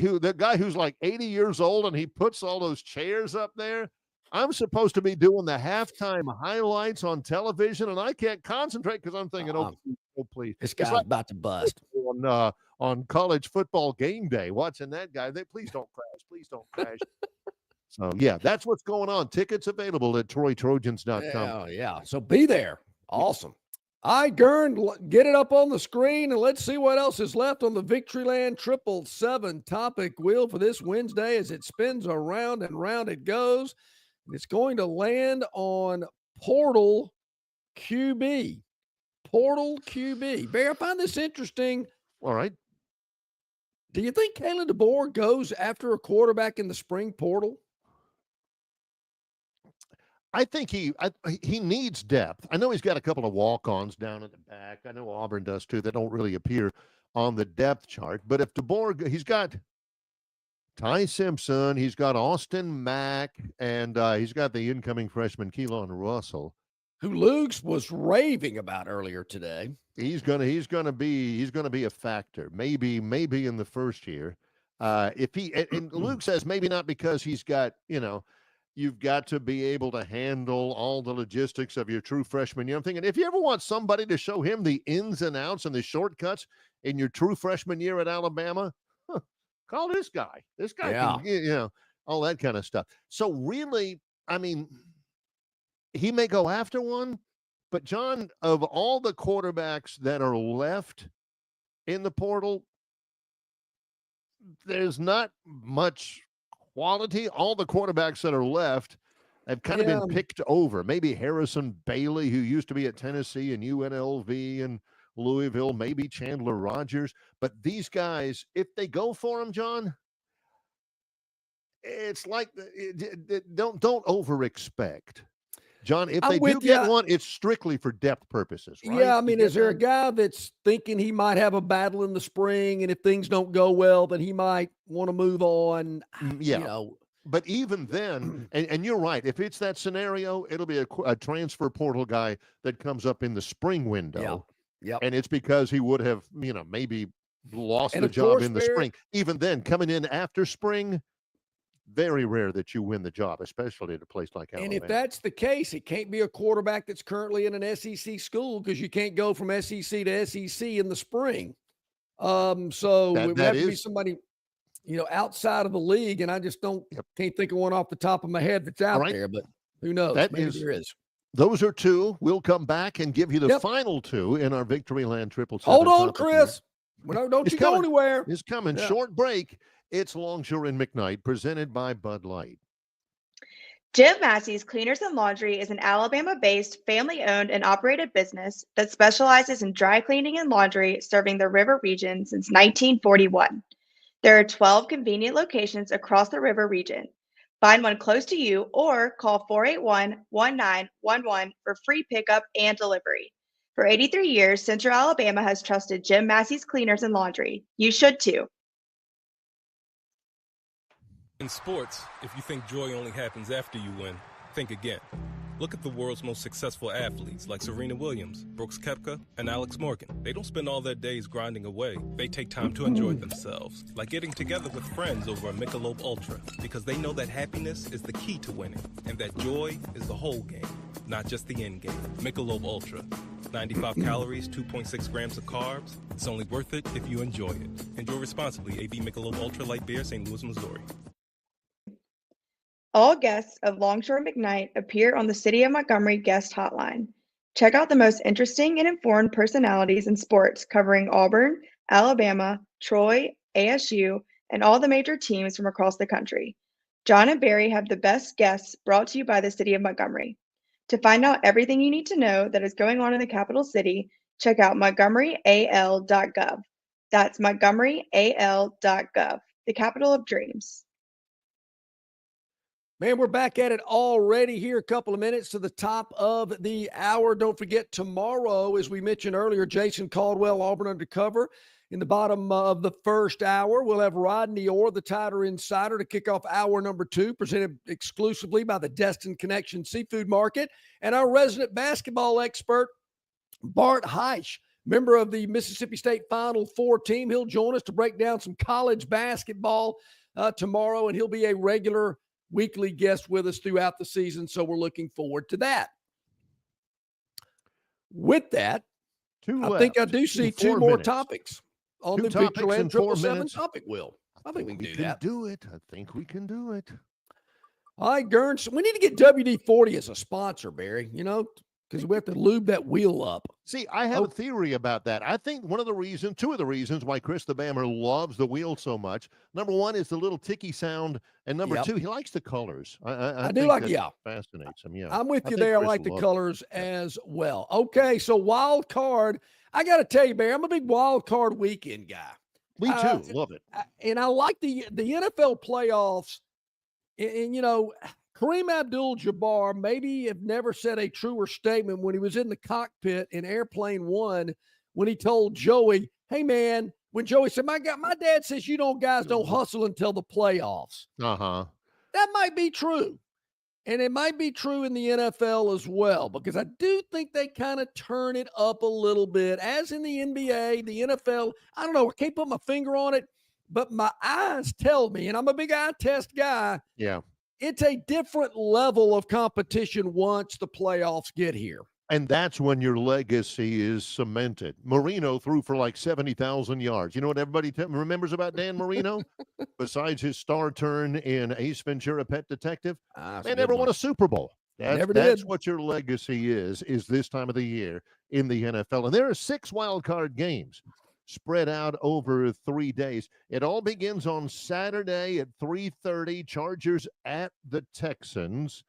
who's like 80 years old and he puts all those chairs up there. I'm supposed to be doing the halftime highlights on television, and I can't concentrate because I'm thinking, oh, please. This guy's about to bust. On college football game day, watching that guy. Please don't crash. Please don't crash. So, yeah, that's what's going on. Tickets available at TroyTrojans.com. Yeah. So be there. Awesome. All right, Gern, get it up on the screen, and let's see what else is left on the Victoryland 777 topic wheel for this Wednesday as it spins around and round it goes. It's going to land on Portal QB. Portal QB. Barry, I find this interesting. All right. Do you think Kalen DeBoer goes after a quarterback in the spring portal? I think he needs depth. I know he's got a couple of walk-ons down at the back. I know Auburn does too. That don't really appear on the depth chart. But if DeBoer, he's got Ty Simpson, he's got Austin Mack, and he's got the incoming freshman Keelan Russell, who Luke's was raving about earlier today. He's gonna be a factor. Maybe in the first year. If he and Luke says maybe not because he's got, you've got to be able to handle all the logistics of your true freshman year. I'm thinking if you ever want somebody to show him the ins and outs and the shortcuts in your true freshman year at Alabama, call this guy. This guy can, all that kind of stuff. So really, I mean, he may go after one, but John, of all the quarterbacks that are left in the portal, there's not much quality. All the quarterbacks that are left have kind of been picked over. Maybe Harrison Bailey, who used to be at Tennessee and UNLV and Louisville, maybe Chandler Rogers. But these guys, if they go for him, John, it's like don't over-expect. John, if they do get one, it's strictly for depth purposes, right? Yeah, I mean, is there a guy that's thinking he might have a battle in the spring, and if things don't go well, then he might want to move on? Yeah. But even then, and you're right, if it's that scenario, it'll be a transfer portal guy that comes up in the spring window. Yeah. And it's because he would have, maybe lost the job in the spring. Even then, coming in after spring, very rare that you win the job, especially at a place like Alabama. And if that's the case, it can't be a quarterback that's currently in an SEC school because you can't go from SEC to SEC in the spring. So it would have to be somebody, outside of the league. And I just can't think of one off the top of my head that's out there, but who knows? Maybe there is. Those are two. We'll come back and give you the Yep. final two in our Victoryland 777. Hold on, top of Chris. Don't It's you go coming. anywhere. It's coming. Yeah. Short break. It's Longshore and McKnight, presented by Bud Light. Jim Massey's Cleaners and Laundry is an Alabama-based, family-owned and operated business that specializes in dry cleaning and laundry, serving the river region since 1941. There are 12 convenient locations across the river region. Find one close to you or call 481-1911 for free pickup and delivery. For 83 years, Central Alabama has trusted Jim Massey's Cleaners and Laundry. You should too. In sports, if you think joy only happens after you win, think again. Look at the world's most successful athletes like Serena Williams, Brooks Koepka, and Alex Morgan. They don't spend all their days grinding away. They take time to enjoy themselves, like getting together with friends over a Michelob Ultra, because they know that happiness is the key to winning, and that joy is the whole game, not just the end game. Michelob Ultra. 95 calories, 2.6 grams of carbs. It's only worth it if you enjoy it. Enjoy responsibly. AB Michelob Ultra Light Beer, St. Louis, Missouri. All guests of Longshore McKnight appear on the City of Montgomery guest hotline. Check out the most interesting and informed personalities in sports covering Auburn, Alabama, Troy, ASU, and all the major teams from across the country. John and Barry have the best guests brought to you by the City of Montgomery. To find out everything you need to know that is going on in the capital city, check out montgomeryal.gov. That's montgomeryal.gov, the capital of dreams. Man, we're back at it already here. A couple of minutes to the top of the hour. Don't forget, tomorrow, as we mentioned earlier, Jason Caldwell, Auburn Undercover. In the bottom of the first hour, we'll have Rodney Orr, the Tider Insider, to kick off hour number 2, presented exclusively by the Destin Connection Seafood Market. And our resident basketball expert, Bart Heisch, member of the Mississippi State Final Four team. He'll join us to break down some college basketball tomorrow, and he'll be a regular weekly guest with us throughout the season, so we're looking forward to that. With that, I think I do see 2 more topics on the Victoryland 777 topic wheel. I think we can do that. Do it. I think we can do it. All right, Gurns, we need to get WD-40 as a sponsor, Barry, because we have to lube that wheel up. See, I have a theory about that. I think two of the reasons why Chris the Bammer loves the wheel so much, number one is the little ticky sound, and number two, he likes the colors. I do think like, that fascinates him. Yeah, I'm with you there. I like the colors as well. Okay, so wild card. I got to tell you, Barry, I'm a big wild card weekend guy. Me too. Love it. And I like the NFL playoffs. And Kareem Abdul-Jabbar maybe have never said a truer statement when he was in the cockpit in Airplane One when he told Joey, hey, man, when Joey said, my dad says guys don't hustle until the playoffs. Uh-huh. That might be true. And it might be true in the NFL as well, because I do think they kind of turn it up a little bit, as in the NBA, the NFL. I don't know. I can't put my finger on it, but my eyes tell me, and I'm a big eye test guy. Yeah. It's a different level of competition once the playoffs get here. And that's when your legacy is cemented. Marino threw for like 70,000 yards. You know what everybody remembers about Dan Marino? Besides his star turn in Ace Ventura: Pet Detective, they never won a Super Bowl. That's what your legacy is this time of the year in the NFL. And there are 6 wild card games spread out over 3 days. It all begins on Saturday at 3:30. Chargers at the Texans.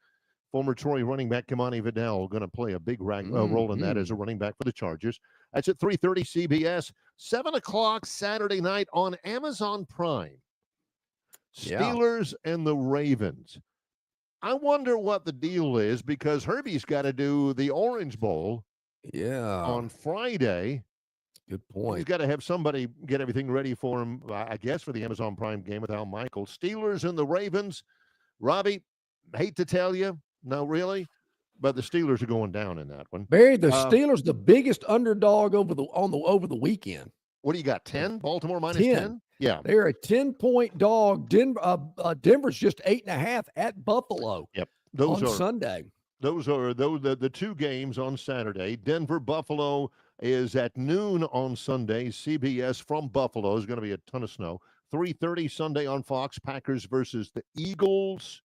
Former Troy running back Kimani Vidal going to play a big role in that as a running back for the Chargers. That's at 3:30 CBS. 7 o'clock Saturday night on Amazon Prime. Steelers and the Ravens. I wonder what the deal is, because Herbie's got to do the Orange Bowl on Friday. Good point. He's got to have somebody get everything ready for him, I guess, for the Amazon Prime game with Al Michaels. Steelers and the Ravens. Robbie, hate to tell you, no, really, but the Steelers are going down in that one. Barry, the Steelers, the biggest underdog over the weekend. What do you got? 10? Baltimore minus 10? Yeah, they're a 10-point dog. Denver's just 8.5 at Buffalo. Yep, Sunday. Those are the 2 games on Saturday. Denver Buffalo is at noon on Sunday. CBS from Buffalo is going to be a ton of snow. 3:30 Sunday on Fox. Packers versus the Eagles.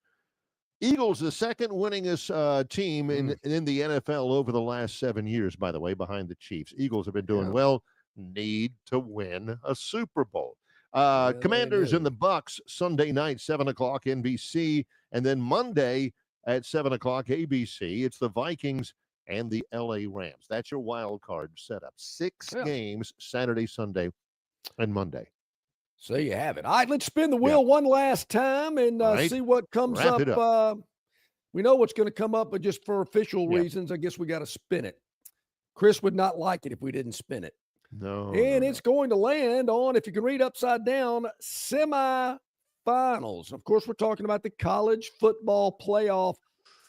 Eagles, the second winningest team in the NFL over the last 7 years, by the way, behind the Chiefs. Eagles have been doing well. Need to win a Super Bowl. Commanders and the Bucks, Sunday night, 7 o'clock NBC. And then Monday at 7 o'clock ABC, it's the Vikings and the LA Rams. That's your wild card setup. 6 games, Saturday, Sunday, and Monday. So you have it. All right, let's spin the wheel one last time and see what comes up. We know what's going to come up, but just for official reasons, I guess we got to spin it. Chris would not like it if we didn't spin it. No. And it's going to land on, if you can read upside down, semifinals. Of course, we're talking about the college football playoff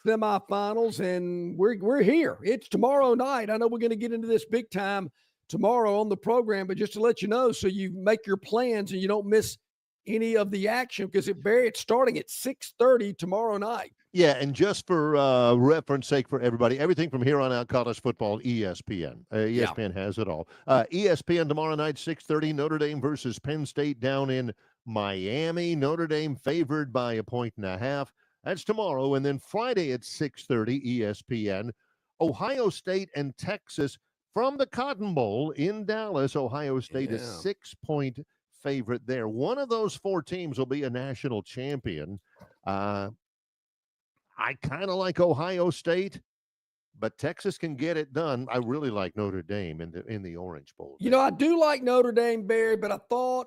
semifinals, and we're here. It's tomorrow night. I know we're going to get into this big time tomorrow on the program, but just to let you know, so you make your plans and you don't miss any of the action, because it's starting at 6:30 tomorrow night. Yeah, and just for reference sake for everybody, everything from here on out, college football, ESPN. ESPN has it all. ESPN tomorrow night, 6:30, Notre Dame versus Penn State down in Miami. Notre Dame favored by 1.5. That's tomorrow. And then Friday at 6:30, ESPN, Ohio State and Texas from the Cotton Bowl in Dallas. Ohio State is 6-point favorite there. One of those 4 teams will be a national champion. I kind of like Ohio State, but Texas can get it done. I really like Notre Dame in the Orange Bowl. You know, I do like Notre Dame, Barry, but I thought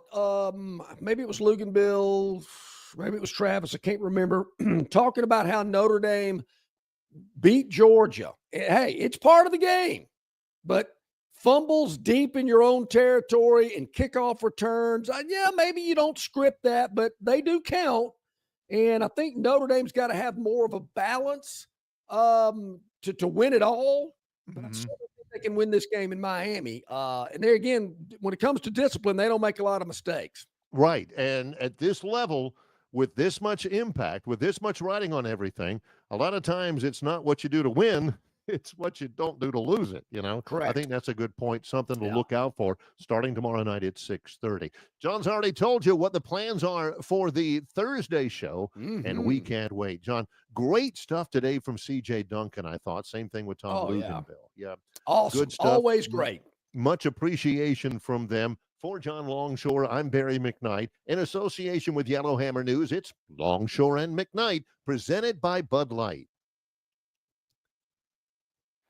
maybe it was Luganville, maybe it was Travis, I can't remember, talking about how Notre Dame beat Georgia. Hey, it's part of the game, but fumbles deep in your own territory and kickoff returns, maybe you don't script that, but they do count. And I think Notre Dame's got to have more of a balance to win it all. But I certainly think they can win this game in Miami. And there again, when it comes to discipline, they don't make a lot of mistakes. Right. And at this level, with this much impact, with this much riding on everything, a lot of times it's not what you do to win. It's what you don't do to lose it, Correct. I think that's a good point, something to look out for starting tomorrow night at 6:30. John's already told you what the plans are for the Thursday show, and we can't wait. John, great stuff today from C.J. Duncan, I thought. Same thing with Tom Luganville. Yeah. Awesome. Good stuff. Always great. Much appreciation from them. For John Longshore, I'm Barry McKnight. In association with Yellowhammer News, it's Longshore and McKnight, presented by Bud Light.